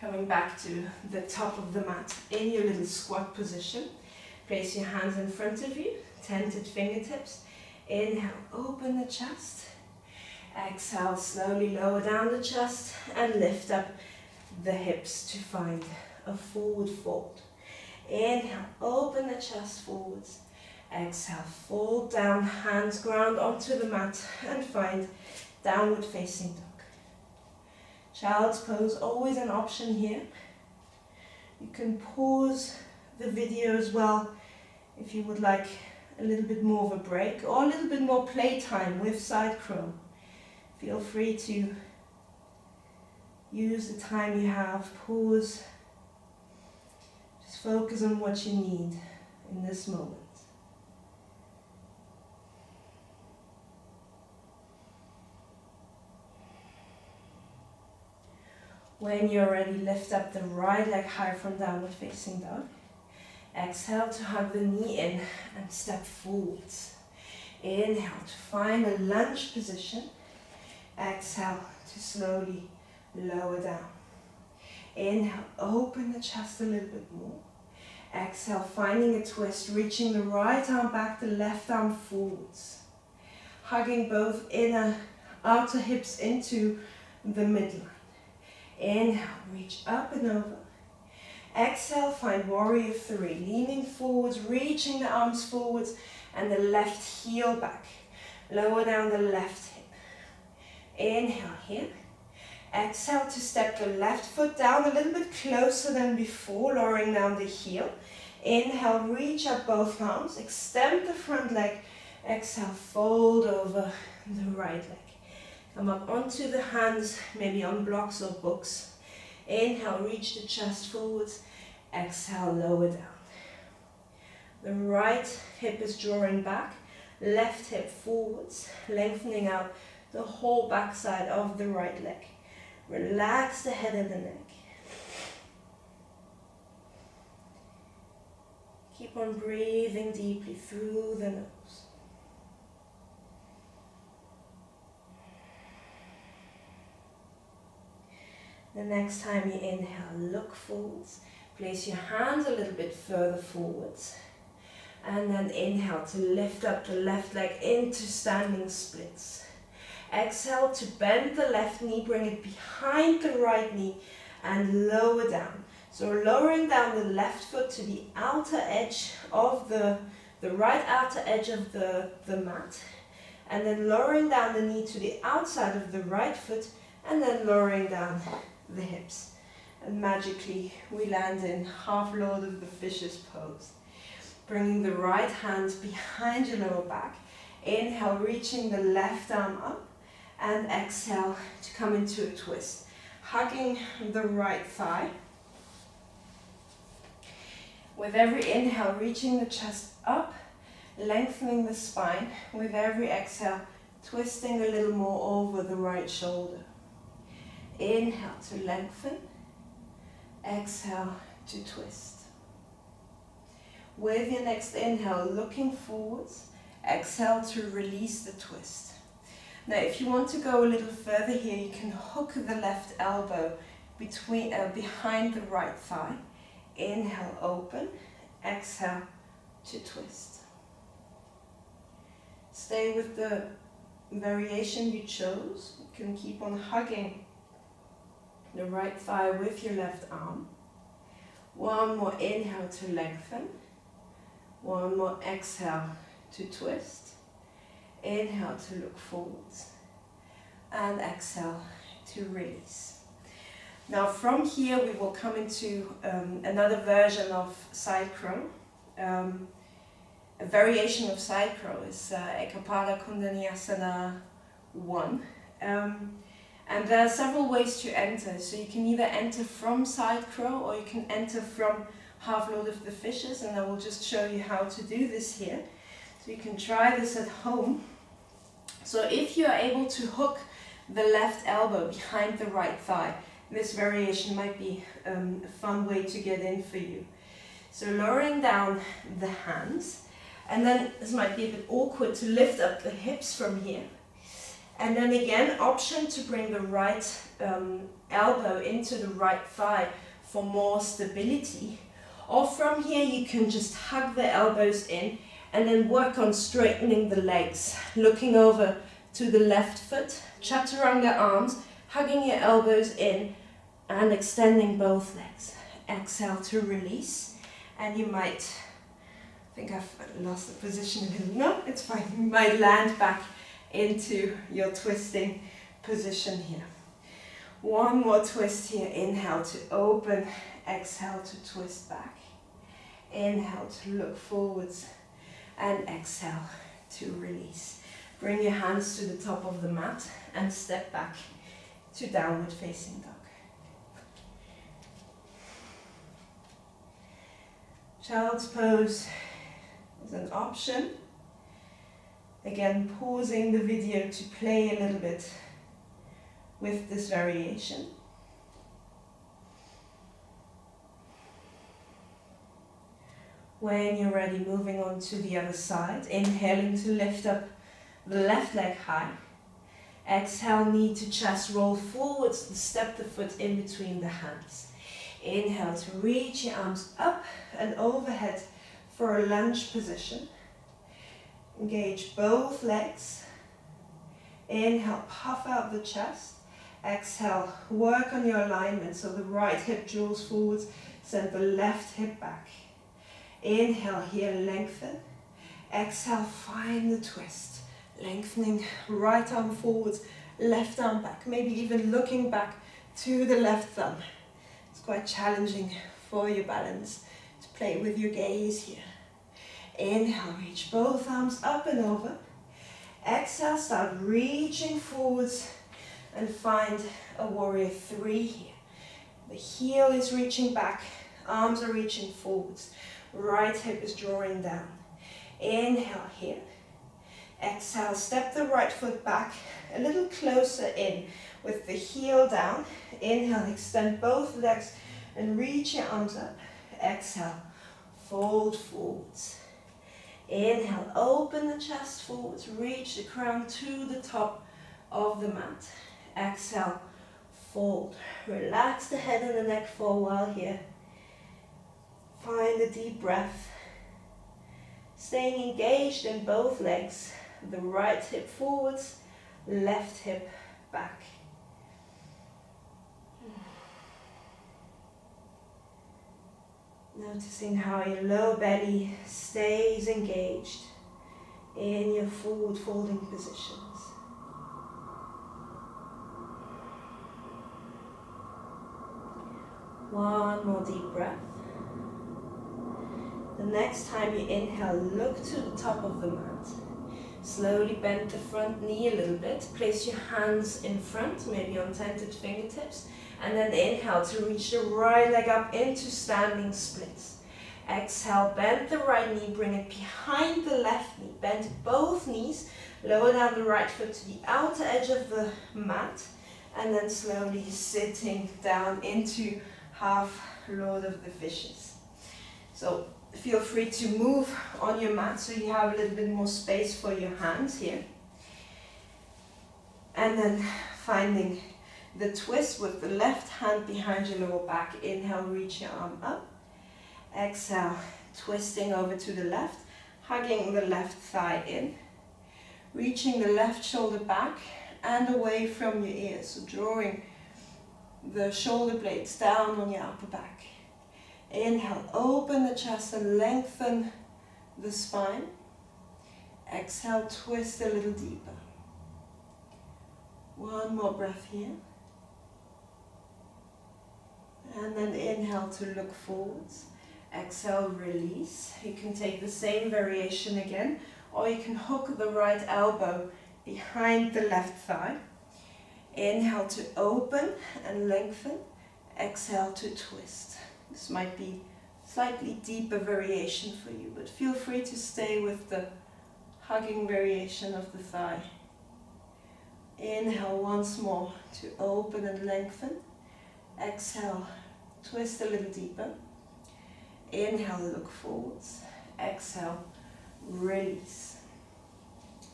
S1: Coming back to the top of the mat in your little squat position. Place your hands in front of you, tented fingertips. Inhale, open the chest. Exhale, slowly lower down the chest and lift up the hips to find a forward fold. Inhale, open the chest forwards. Exhale, fold down, hands ground onto the mat and find downward facing dog. Child's pose, always an option here. You can pause the video as well if you would like a little bit more of a break or a little bit more playtime with side crawl. Feel free to use the time you have, pause, just focus on what you need in this moment. When you're ready, lift up the right leg high from downward facing dog. Exhale to hug the knee in and step forwards. Inhale to find a lunge position. Exhale to slowly lower down. Inhale, open the chest a little bit more. Exhale, finding a twist, reaching the right arm back, the left arm forwards. Hugging both inner, outer hips into the midline. Inhale, reach up and over. Exhale, find warrior three, leaning forwards, reaching the arms forwards and the left heel back. Lower down the left hip. Inhale here. Exhale to step the left foot down a little bit closer than before, lowering down the heel. Inhale, reach up both arms, extend the front leg. Exhale, fold over the right leg. Come up onto the hands, maybe on blocks or books. Inhale, reach the chest forwards. Exhale, lower down. The right hip is drawing back, left hip forwards, lengthening out the whole backside of the right leg. Relax the head and the neck. Keep on breathing deeply through the nose. The next time you inhale, look forwards. Place your hands a little bit further forwards. And then inhale to lift up the left leg into standing splits. Exhale to bend the left knee, bring it behind the right knee and lower down. So lowering down the left foot to the outer edge of the right outer edge of the mat. And then lowering down the knee to the outside of the right foot and then lowering down the hips. And magically we land in half Lord of the Fishes pose. Bringing the right hand behind your lower back. Inhale, reaching the left arm up. And exhale to come into a twist. Hugging the right thigh. With every inhale, reaching the chest up, lengthening the spine. With every exhale, twisting a little more over the right shoulder. Inhale to lengthen. Exhale to twist. With your next inhale, looking forwards. Exhale to release the twist. Now, if you want to go a little further here, you can hook the left elbow behind the right thigh. Inhale, open. Exhale to twist. Stay with the variation you chose. You can keep on hugging the right thigh with your left arm. One more inhale to lengthen. One more exhale to twist. Inhale to look forwards and exhale to release. Now from here we will come into another version of side crow. A variation of side crow is Ekapada Kundalini 1. And there are several ways to enter. So you can either enter from side crow or you can enter from half Lord of the Fishes, and I will just show you how to do this here. So you can try this at home. So if you are able to hook the left elbow behind the right thigh, this variation might be a fun way to get in for you. So lowering down the hands, and then this might be a bit awkward to lift up the hips from here. And then again, option to bring the right elbow into the right thigh for more stability. Or from here you can just hug the elbows in and then work on straightening the legs, looking over to the left foot, chaturanga arms, hugging your elbows in and extending both legs. Exhale to release, and you might, I think I've lost the position a little, no, it's fine, you might land back into your twisting position here. One more twist here, inhale to open, exhale to twist back. Inhale to look forwards and exhale to release. Bring your hands to the top of the mat and step back to downward facing dog. Child's pose is an option. Again, pausing the video to play a little bit with this variation. When you're ready, moving on to the other side. Inhaling to lift up the left leg high. Exhale, knee to chest, roll forwards and step the foot in between the hands. Inhale to reach your arms up and overhead for a lunge position. Engage both legs. Inhale, puff out the chest. Exhale, work on your alignment so the right hip draws forwards, send the left hip back. Inhale here, lengthen. Exhale, find the twist. Lengthening, right arm forwards, left arm back. Maybe even looking back to the left thumb. It's quite challenging for your balance to play with your gaze here. Inhale, reach both arms up and over. Exhale, start reaching forwards and find a warrior 3 here. The heel is reaching back, arms are reaching forwards. Right hip is drawing down. Inhale here. Exhale, step the right foot back a little closer in with the heel down. Inhale, extend both legs and reach your arms up. Exhale, fold forwards. Inhale, open the chest forwards, reach the crown to the top of the mat. Exhale, fold. Relax the head and the neck for a while here. Find a deep breath. Staying engaged in both legs. The right hip forwards, left hip back. Noticing how your lower belly stays engaged in your forward folding positions. One more deep breath. The next time you inhale, look to the top of the mat. Slowly bend the front knee a little bit. Place your hands in front, maybe on tented fingertips. And then inhale to reach the right leg up into standing splits. Exhale, bend the right knee, bring it behind the left knee. Bend both knees, lower down the right foot to the outer edge of the mat. And then slowly sitting down into half Lord of the Fishes. So feel free to move on your mat so you have a little bit more space for your hands here. And then finding the twist with the left hand behind your lower back. Inhale, reach your arm up. Exhale, twisting over to the left, hugging the left thigh in. Reaching the left shoulder back and away from your ears. So drawing the shoulder blades down on your upper back. Inhale, open the chest and lengthen the spine. Exhale, twist a little deeper. One more breath here. And then inhale to look forwards. Exhale, release. You can take the same variation again, or you can hook the right elbow behind the left thigh. Inhale to open and lengthen. Exhale to twist. This might be slightly deeper variation for you, but feel free to stay with the hugging variation of the thigh. Inhale once more to open and lengthen. Exhale, twist a little deeper. Inhale, look forwards. Exhale, release.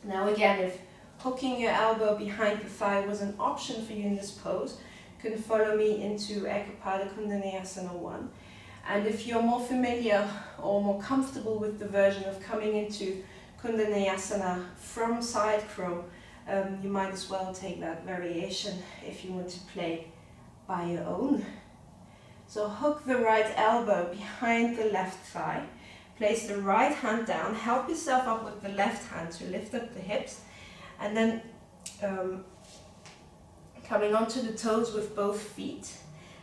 S1: Now again, if hooking your elbow behind the thigh was an option for you in this pose, you can follow me into Ekapada Kundanayasana 1. And if you're more familiar or more comfortable with the version of coming into Kundanayasana from side crow, you might as well take that variation if you want to play by your own. So hook the right elbow behind the left thigh. Place the right hand down. Help yourself up with the left hand to lift up the hips. And then coming onto the toes with both feet.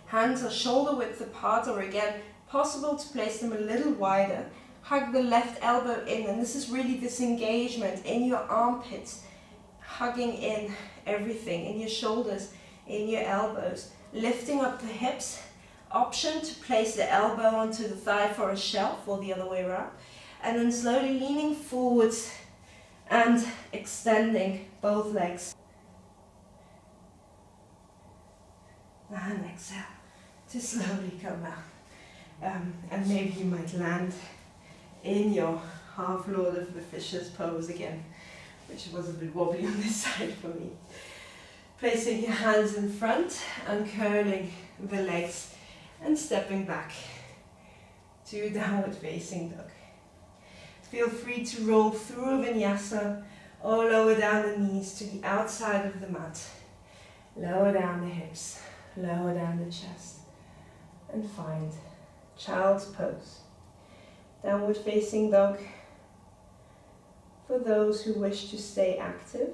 S1: Hands are shoulder width apart, or again, possible to place them a little wider. Hug the left elbow in, and this is really this engagement in your armpits, hugging in everything, in your shoulders, in your elbows. Lifting up the hips. Option to place the elbow onto the thigh for a shelf, or the other way around. And then slowly leaning forwards and extending both legs. And exhale to slowly come out. And maybe you might land in your half Lord of the Fishes pose again, which was a bit wobbly on this side for me. Placing your hands in front, uncurling the legs and stepping back to downward facing dog. Feel free to roll through a vinyasa or lower down the knees to the outside of the mat. Lower down the hips, lower down the chest, and find child's pose. Downward facing dog for those who wish to stay active.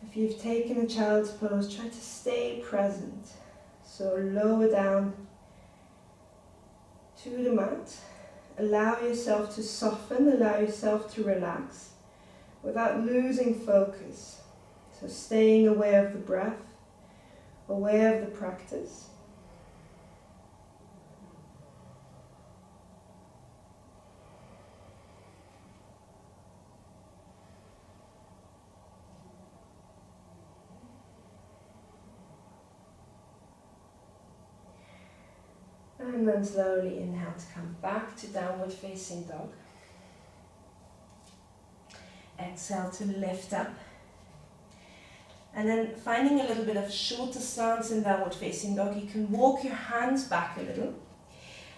S1: If you've taken a child's pose, try to stay present. So lower down to the mat. Allow yourself to soften, allow yourself to relax without losing focus. So staying aware of the breath, aware of the practice. And then slowly inhale to come back to downward facing dog. Exhale to lift up. And then finding a little bit of shorter stance in downward facing dog, you can walk your hands back a little.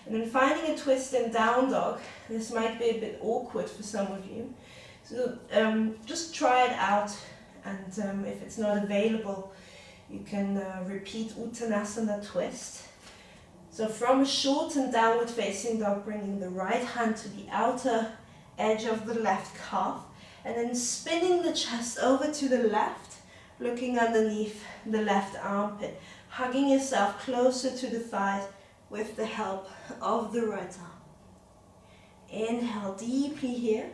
S1: And then finding a twist in down dog. This might be a bit awkward for some of you. So just try it out, and if it's not available, you can repeat Uttanasana twist. So from a shortened downward facing dog, bringing the right hand to the outer edge of the left calf, and then spinning the chest over to the left, looking underneath the left armpit, hugging yourself closer to the thighs with the help of the right arm. Inhale deeply here.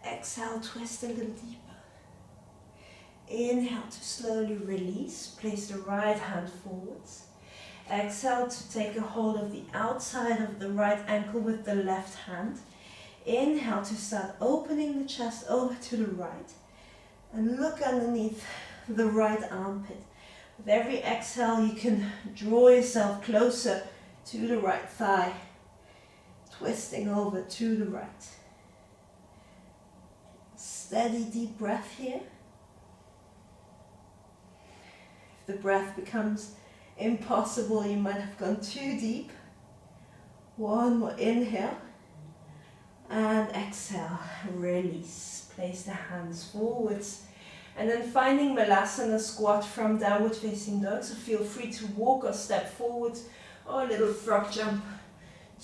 S1: Exhale, twist a little deeper. Inhale to slowly release. Place the right hand forwards. Exhale to take a hold of the outside of the right ankle with the left hand. Inhale to start opening the chest over to the right. And look underneath the right armpit. With every exhale, you can draw yourself closer to the right thigh. Twisting over to the right. Steady deep breath here. If the breath becomes impossible, you might have gone too deep. One more inhale and exhale, release. Place the hands forwards, and then finding Malasana squat from downward facing dog. So feel free to walk or step forwards, or a little frog jump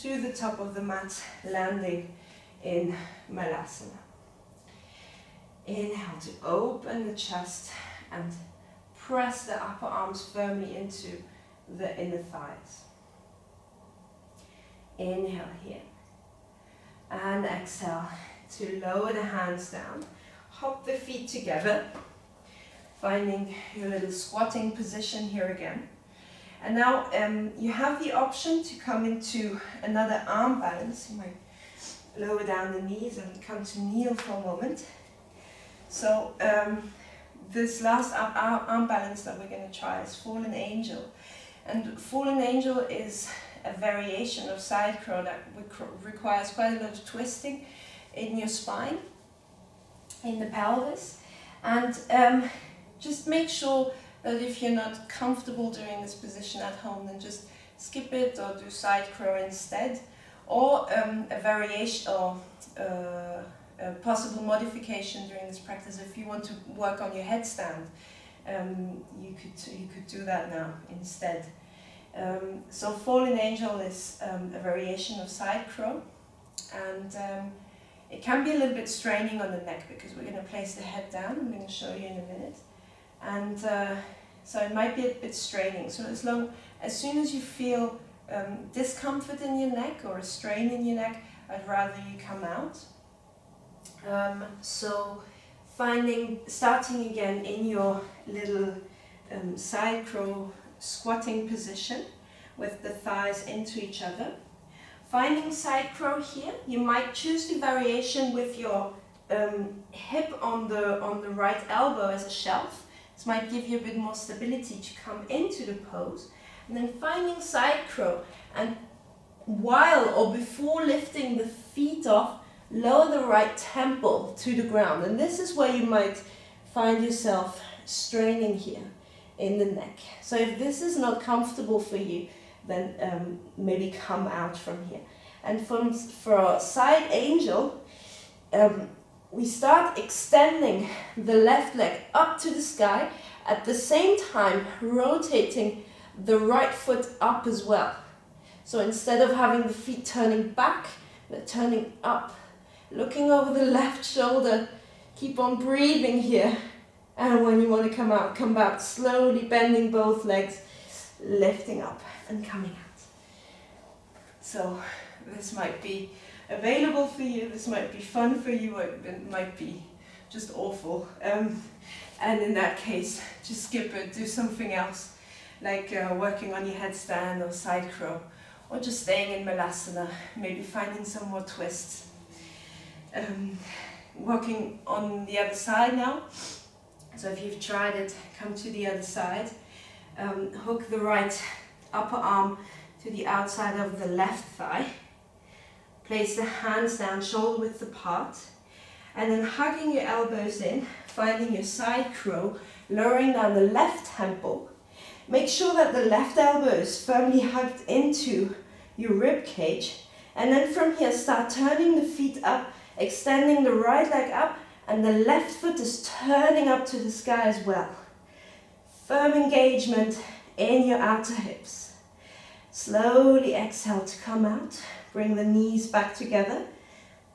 S1: to the top of the mat, landing in Malasana. Inhale to open the chest and press the upper arms firmly into the inner thighs. Inhale here. And exhale to lower the hands down. Hop the feet together. Finding your little squatting position here again. And now you have the option to come into another arm balance. You might lower down the knees and come to kneel for a moment. So this last arm balance that we're going to try is Fallen Angel. And Fallen Angel is a variation of side crow that requires quite a lot of twisting in your spine, in the pelvis. And just make sure that if you're not comfortable doing this position at home, then just skip it or do side crow instead. Or a variation or a possible modification during this practice. If you want to work on your headstand, you could do that now instead. So Fallen Angel is a variation of side crow, and it can be a little bit straining on the neck because we're going to place the head down. I'm going to show you in a minute, and so it might be a bit straining. So as soon as you feel discomfort in your neck or a strain in your neck, I'd rather you come out. So starting again in your little side crow squatting position with the thighs into each other. Finding side crow here, you might choose the variation with your hip on the right elbow as a shelf. This might give you a bit more stability to come into the pose. And then finding side crow and
S2: while or before lifting the feet off, lower the right temple to the ground. And this is where you might find yourself straining here in the neck. So if this is not comfortable for you, then maybe come out from here. And for side angel, we start extending the left leg up to the sky, at the same time rotating the right foot up as well. So instead of having the feet turning back, they're turning up, looking over the left shoulder. Keep on breathing here. And when you want to come out, come back, slowly bending both legs, lifting up and coming out. So this might be available for you, this might be fun for you, or it might be just awful. And in that case, just skip it, do something else, like working on your headstand or side crow, or just staying in Malasana, maybe finding some more twists. Working on the other side now. So if you've tried it, come to the other side. Hook the right upper arm to the outside of the left thigh. Place the hands down, shoulder width apart. And then hugging your elbows in, finding your side crow, lowering down the left temple. Make sure that the left elbow is firmly hugged into your rib cage. And then from here, start turning the feet up, extending the right leg up, and the left foot is turning up to the sky as well. Firm engagement in your outer hips. Slowly exhale to come out. Bring the knees back together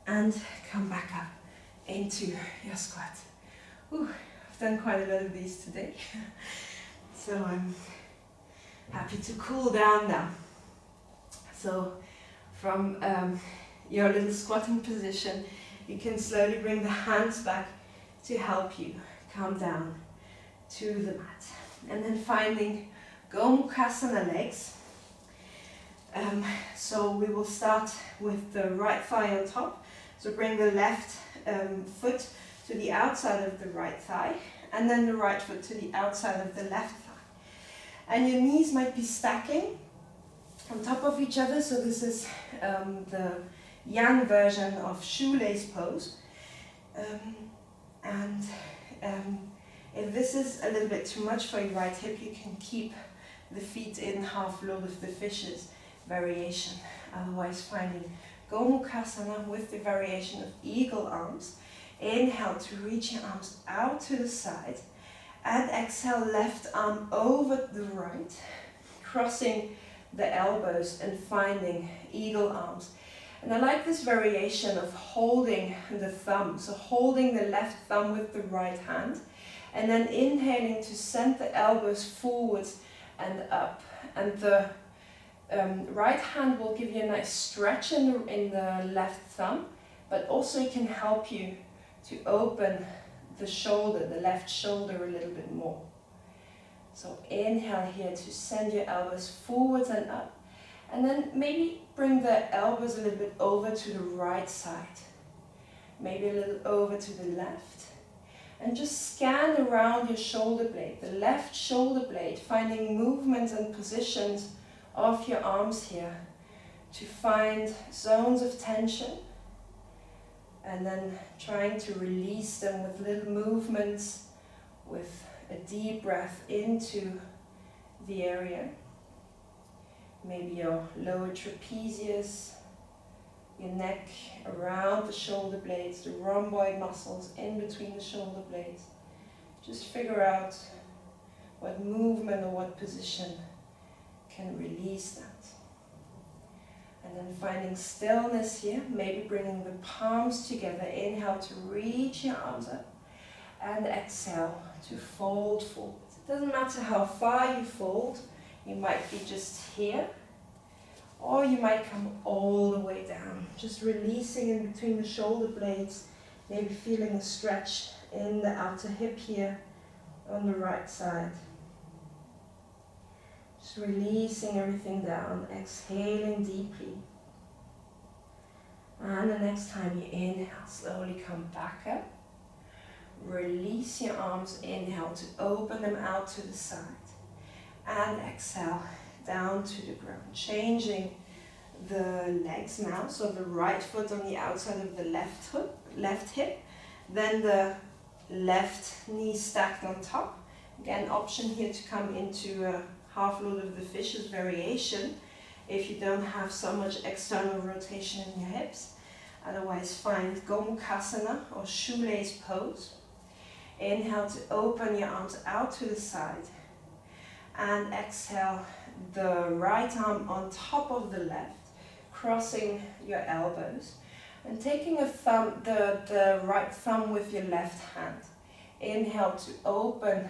S2: and come back up into your squat. Ooh, I've done quite a lot of these today. So I'm happy to cool down now. So from your little squatting position, you can slowly bring the hands back to help you come down to the mat. And then finding Gomukhasana legs. So we will start with the right thigh on top. So bring the left foot to the outside of the right thigh, and then the right foot to the outside of the left thigh. And your knees might be stacking on top of each other. So this is the yang version of shoelace pose. If this is a little bit too much for your right hip, you can keep the feet in half Lord of the Fishes variation. Otherwise, finding Gomukhasana with the variation of eagle arms. Inhale to reach your arms out to the side, and exhale, left arm over the right, crossing the elbows and finding eagle arms. And I like this variation of holding the thumb, so holding the left thumb with the right hand, and then inhaling to send the elbows forwards and up. And the right hand will give you a nice stretch in the left thumb, but also it can help you to open the shoulder, the left shoulder a little bit more. So inhale here to send your elbows forwards and up, and then maybe bring the elbows a little bit over to the right side, maybe a little over to the left, and just scan around your shoulder blade, the left shoulder blade, finding movements and positions of your arms here to find zones of tension, and then trying to release them with little movements, with a deep breath into the area. Maybe your lower trapezius, your neck around the shoulder blades, the rhomboid muscles in between the shoulder blades. Just figure out what movement or what position can release that. And then finding stillness here, maybe bringing the palms together. Inhale to reach your arms up, and exhale to fold forward. It doesn't matter how far you fold, you might be just here, or you might come all the way down, just releasing in between the shoulder blades, maybe feeling a stretch in the outer hip here on the right side. Just releasing everything down, exhaling deeply. And the next time you inhale, slowly come back up. Release your arms, inhale to open them out to the side. And exhale down to the ground, changing the legs now, so the right foot on the outside of the left hip, then the left knee stacked on top. Again, option here to come into a half Lord of the Fishes variation if you don't have so much external rotation in your hips. Otherwise, find Gomukhasana or shoelace pose. Inhale to open your arms out to the side, and exhale the right arm on top of the left, crossing your elbows, and taking a thumb, the right thumb with your left hand. Inhale to open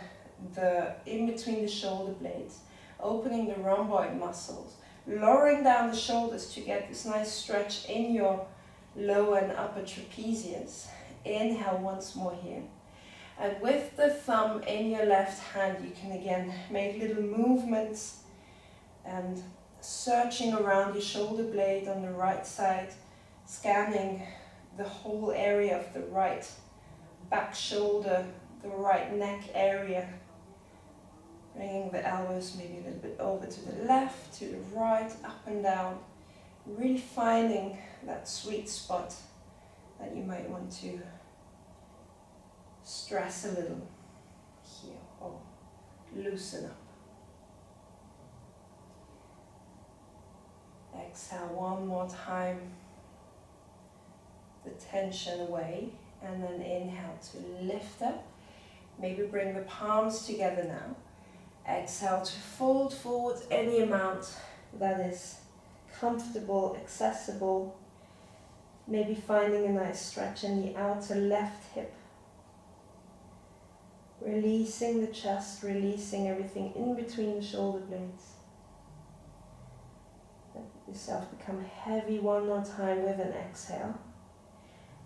S2: the in between the shoulder blades, opening the rhomboid muscles, lowering down the shoulders to get this nice stretch in your lower and upper trapezius. Inhale once more here. And with the thumb in your left hand, you can again make little movements and searching around your shoulder blade on the right side, scanning the whole area of the right back shoulder, the right neck area, bringing the elbows maybe a little bit over to the left, to the right, up and down, really finding that sweet spot that you might want to stress a little here or loosen up. Exhale one more time, the tension away, and then inhale to lift up. Maybe bring the palms together now. Exhale to fold forward any amount that is comfortable, accessible. Maybe finding a nice stretch in the outer left hip. Releasing the chest, releasing everything in between the shoulder blades. Let yourself become heavy one more time with an exhale.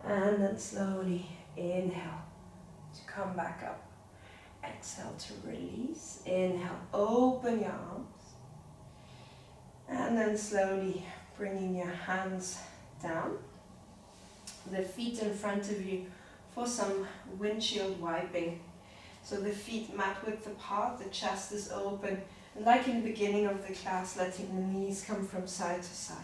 S2: And then slowly inhale to come back up. Exhale to release. Inhale, open your arms. And then slowly bringing your hands down. The feet in front of you for some windshield wiping. So the feet mat width apart, the chest is open, and like in the beginning of the class, letting the knees come from side to side.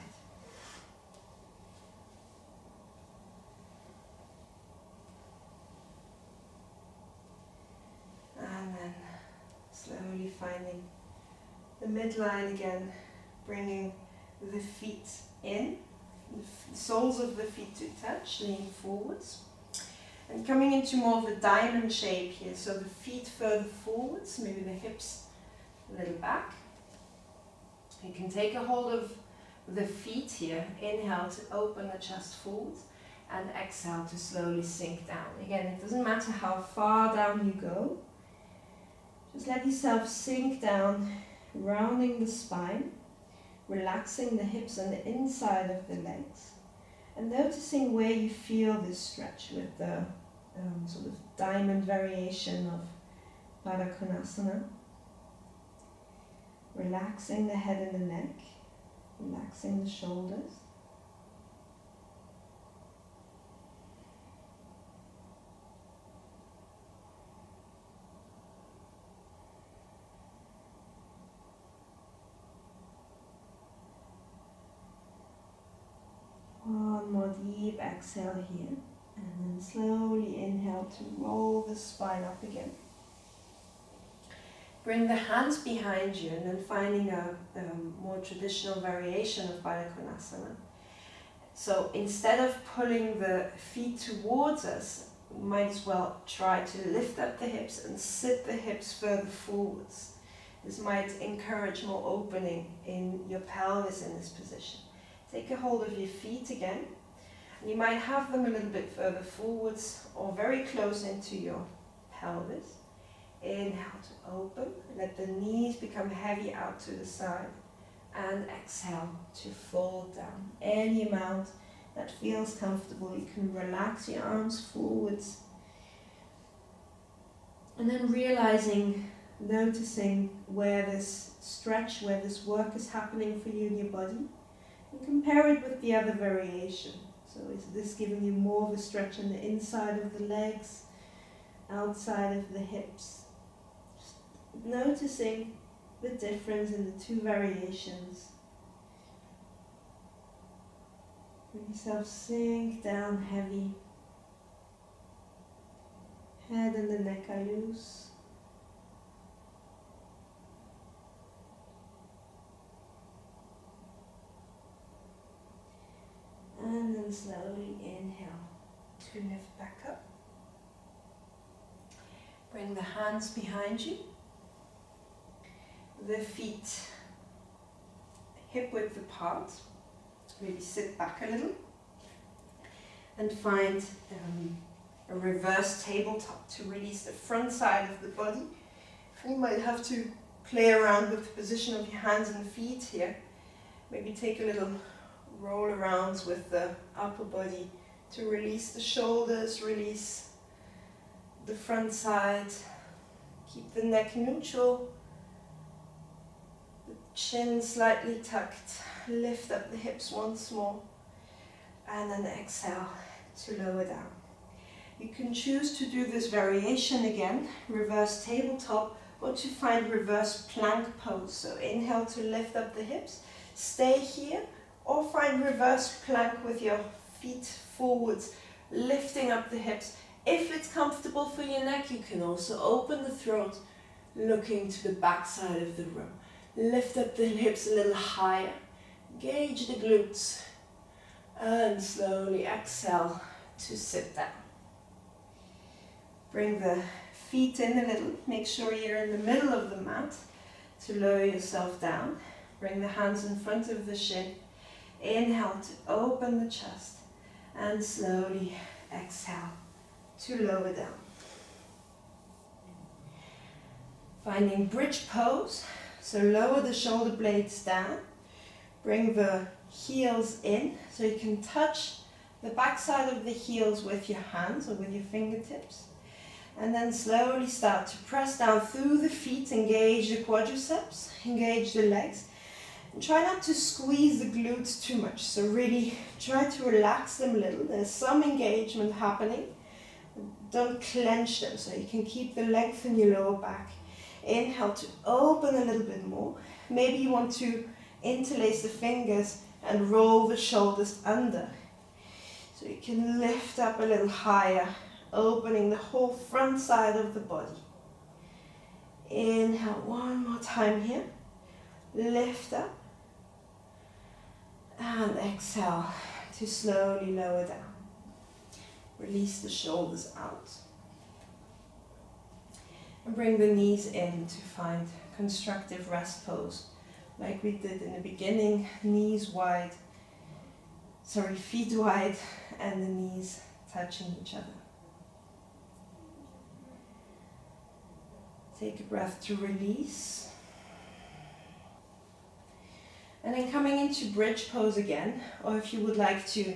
S2: And then slowly finding the midline again, bringing the feet in, the soles of the feet to touch, leaning forwards. And coming into more of a diamond shape here, so the feet further forwards, maybe the hips a little back. You can take a hold of the feet here, inhale to open the chest forwards, and exhale to slowly sink down. Again, it doesn't matter how far down you go, just let yourself sink down, rounding the spine, relaxing the hips and the inside of the legs. And noticing where you feel this stretch with the sort of diamond variation of Baddha Konasana. Relaxing the head and the neck, relaxing the shoulders. One more deep exhale here, and then slowly inhale to roll the spine up again. Bring the hands behind you, and then finding a more traditional variation of Baddha Konasana. So instead of pulling the feet towards us, we might as well try to lift up the hips and sit the hips further forwards. This might encourage more opening in your pelvis in this position. Take a hold of your feet again. You might have them a little bit further forwards or very close into your pelvis. Inhale to open, let the knees become heavy out to the side, and exhale to fold down. Any amount that feels comfortable. You can relax your arms forwards, and then realizing, noticing where this stretch, where this work is happening for you in your body, and compare it with the other variation. So is this giving you more of a stretch on the inside of the legs, outside of the hips? Just noticing the difference in the two variations. Let yourself sink down heavy. Head and the neck are loose. And then slowly inhale to lift back up. Bring the hands behind you. The feet hip width apart. Really sit back a little. And find a reverse tabletop to release the front side of the body. You might have to play around with the position of your hands and feet here. Maybe take a little roll arounds with the upper body to release the shoulders, release the front side. Keep the neck neutral, the chin slightly tucked. Lift up the hips once more, and then exhale to lower down. You can choose to do this variation again, reverse tabletop, or to find reverse plank pose. So inhale to lift up the hips, stay here, or find reverse plank with your feet forwards, lifting up the hips. If it's comfortable for your neck, you can also open the throat, looking to the back side of the room. Lift up the hips a little higher, engage the glutes, and slowly exhale to sit down. Bring the feet in a little, make sure you're in the middle of the mat to lower yourself down. Bring the hands in front of the shin. Inhale to open the chest, and slowly exhale to lower down. Finding bridge pose, so lower the shoulder blades down, bring the heels in so you can touch the back side of the heels with your hands or with your fingertips, and then slowly start to press down through the feet, engage the quadriceps, engage the legs, and try not to squeeze the glutes too much, so really try to relax them a little. There's some engagement happening. Don't clench them so you can keep the length in your lower back. Inhale to open a little bit more. Maybe you want to interlace the fingers and roll the shoulders under. So you can lift up a little higher, opening the whole front side of the body. Inhale one more time here. Lift up. And exhale to slowly lower down. Release the shoulders out. And bring the knees in to find constructive rest pose. Like we did in the beginning, knees wide, feet wide, and the knees touching each other. Take a breath to release. And then coming into bridge pose again, or if you would like to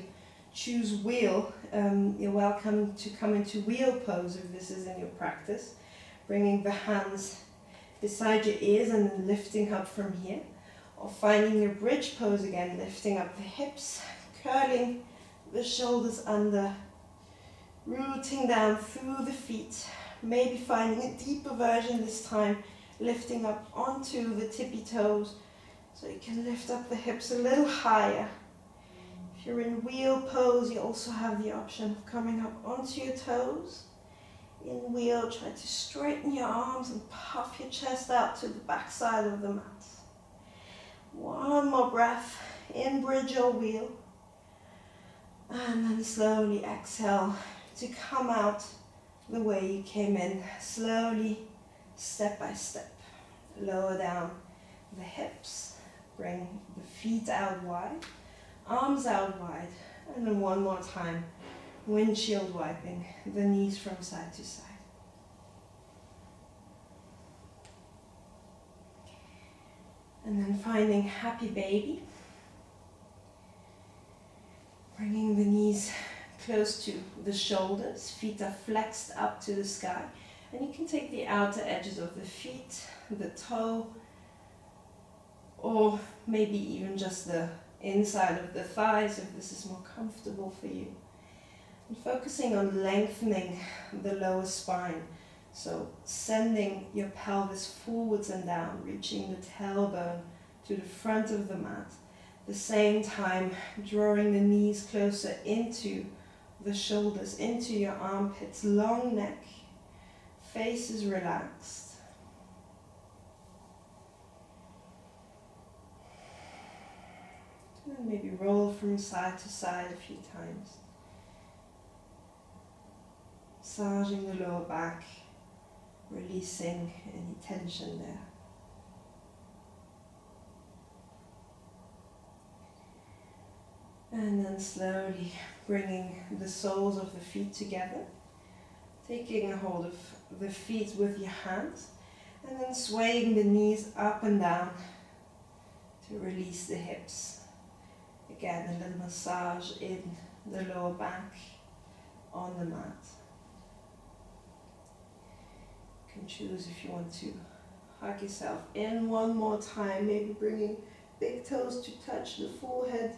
S2: choose wheel, you're welcome to come into wheel pose if this is in your practice. Bringing the hands beside your ears and then lifting up from here. Or finding your bridge pose again, lifting up the hips, curling the shoulders under, rooting down through the feet. Maybe finding a deeper version this time, lifting up onto the tippy toes, so you can lift up the hips a little higher. If you're in wheel pose, you also have the option of coming up onto your toes. In wheel, try to straighten your arms and puff your chest out to the back side of the mat. One more breath in bridge or wheel. And then slowly exhale to come out the way you came in. Slowly, step by step. Lower down the hips. Bring the feet out wide. Arms out wide. And then one more time. Windshield wiping the knees from side to side. And then finding happy baby. Bringing the knees close to the shoulders. Feet are flexed up to the sky. And you can take the outer edges of the feet, the toe, or maybe even just the inside of the thighs if this is more comfortable for you. And focusing on lengthening the lower spine. So sending your pelvis forwards and down, reaching the tailbone to the front of the mat. the same time, drawing the knees closer into the shoulders, into your armpits, long neck, face is relaxed. And maybe roll from side to side a few times. Massaging the lower back, releasing any tension there. And then slowly bringing the soles of the feet together, taking a hold of the feet with your hands, and then swaying the knees up and down to release the hips. Again, a little massage in the lower back on the mat. You can choose if you want to hug yourself in one more time, maybe bringing big toes to touch the forehead,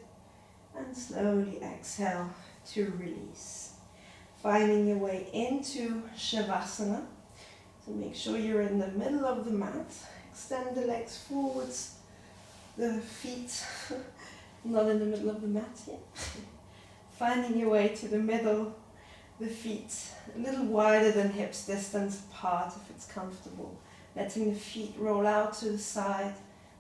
S2: and slowly exhale to release. Finding your way into Shavasana. So make sure you're in the middle of the mat. Extend the legs forwards, the feet not in the middle of the mat yet. Finding your way to the middle, the feet a little wider than hips distance apart if it's comfortable. Letting the feet roll out to the side,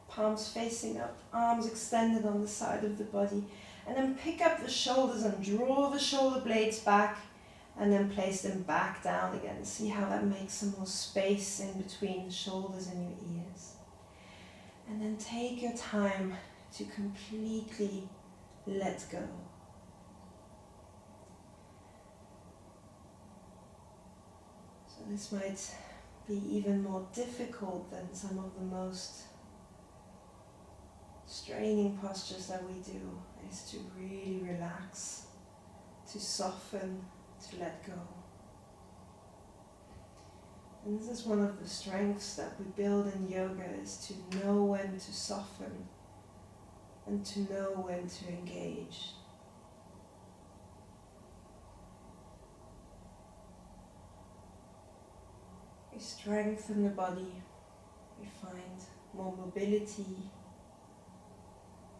S2: palms facing up, arms extended on the side of the body. And then pick up the shoulders and draw the shoulder blades back, and then place them back down again. See how that makes some more space in between the shoulders and your ears. And then take your time to completely let go. So this might be even more difficult than some of the most straining postures that we do, is to really relax, to soften, to let go. And this is one of the strengths that we build in yoga, is to know when to soften and to know when to engage. We strengthen the body, we find more mobility,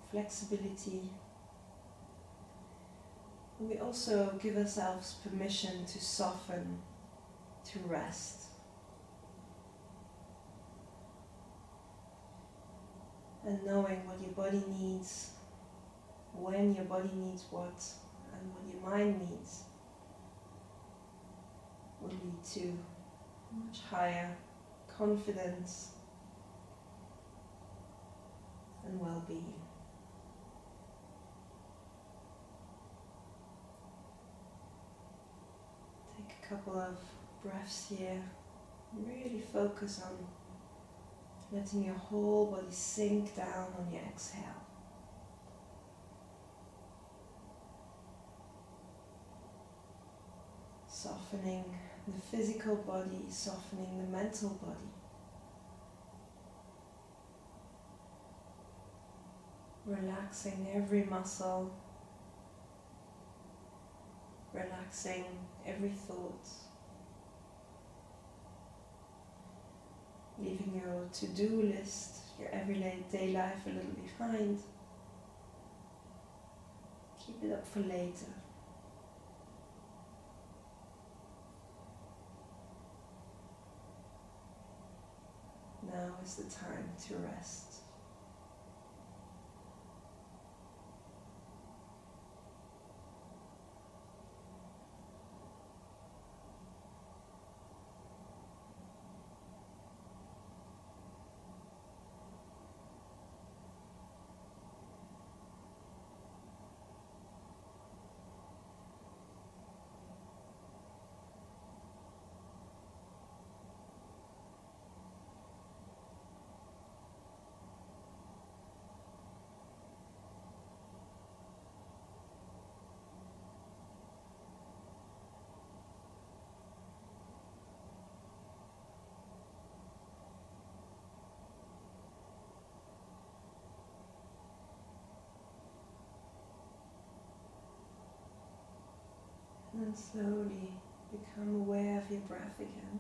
S2: flexibility. And we also give ourselves permission to soften, to rest. And knowing what your body needs, when your body needs what, and what your mind needs, will lead to much higher confidence and well-being. Take a couple of breaths here. Really focus on letting your whole body sink down on your exhale. Softening the physical body, softening the mental body. Relaxing every muscle, relaxing every thought. Leaving your to-do list, your everyday life a little behind. Keep it up for later. Now is the time to rest. And then slowly become aware of your breath again.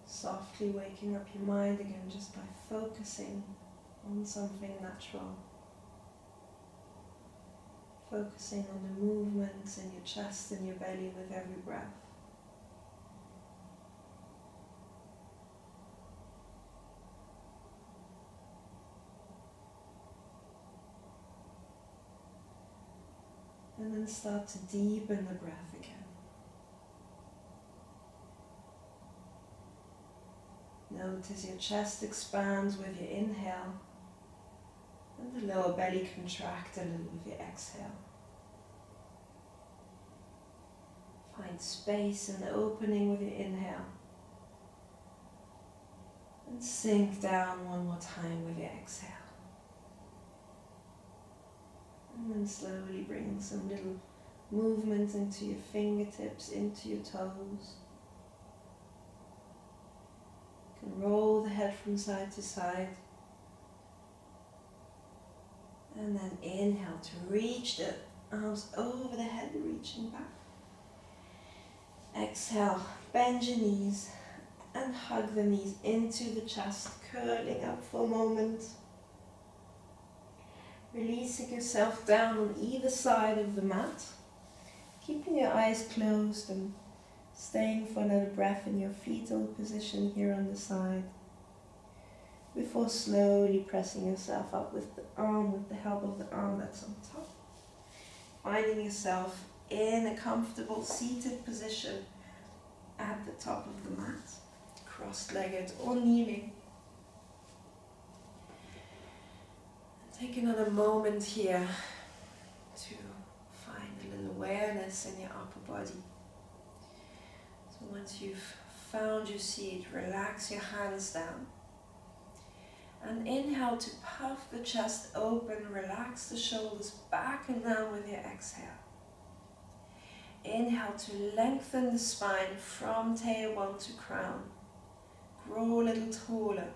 S2: Softly waking up your mind again just by focusing on something natural. Focusing on the movements in your chest and your belly with every breath. And then start to deepen the breath again. Notice your chest expands with your inhale and the lower belly contract a little with your exhale. Find space in the opening with your inhale and sink down one more time with your exhale. And then slowly bring some little movement into your fingertips, into your toes. You can roll the head from side to side. And then inhale to reach the arms over the head, reaching back. Exhale, bend your knees and hug the knees into the chest, curling up for a moment. Releasing yourself down on either side of the mat, keeping your eyes closed and staying for another breath in your fetal position here on the side, before slowly pressing yourself up with the help of the arm that's on top. Finding yourself in a comfortable seated position at the top of the mat, cross-legged or kneeling. Take another moment here to find a little awareness in your upper body. So once you've found your seat, relax your hands down. And inhale to puff the chest open, relax the shoulders back and down with your exhale. Inhale to lengthen the spine from tailbone to crown. Grow a little taller.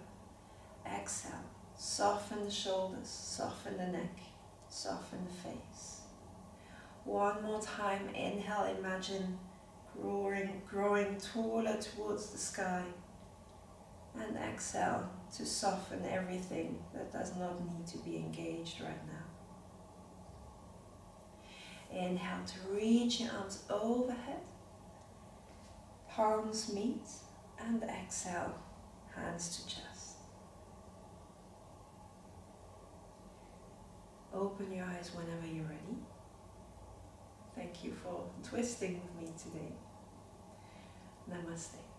S2: Exhale. Soften the shoulders, soften the neck, soften the face. One more time, inhale, imagine growing taller towards the sky. And exhale to soften everything that does not need to be engaged right now. Inhale to reach your arms overhead, palms meet, and exhale, hands to chest. Open your eyes whenever you're ready. Thank you for twisting with me today. Namaste.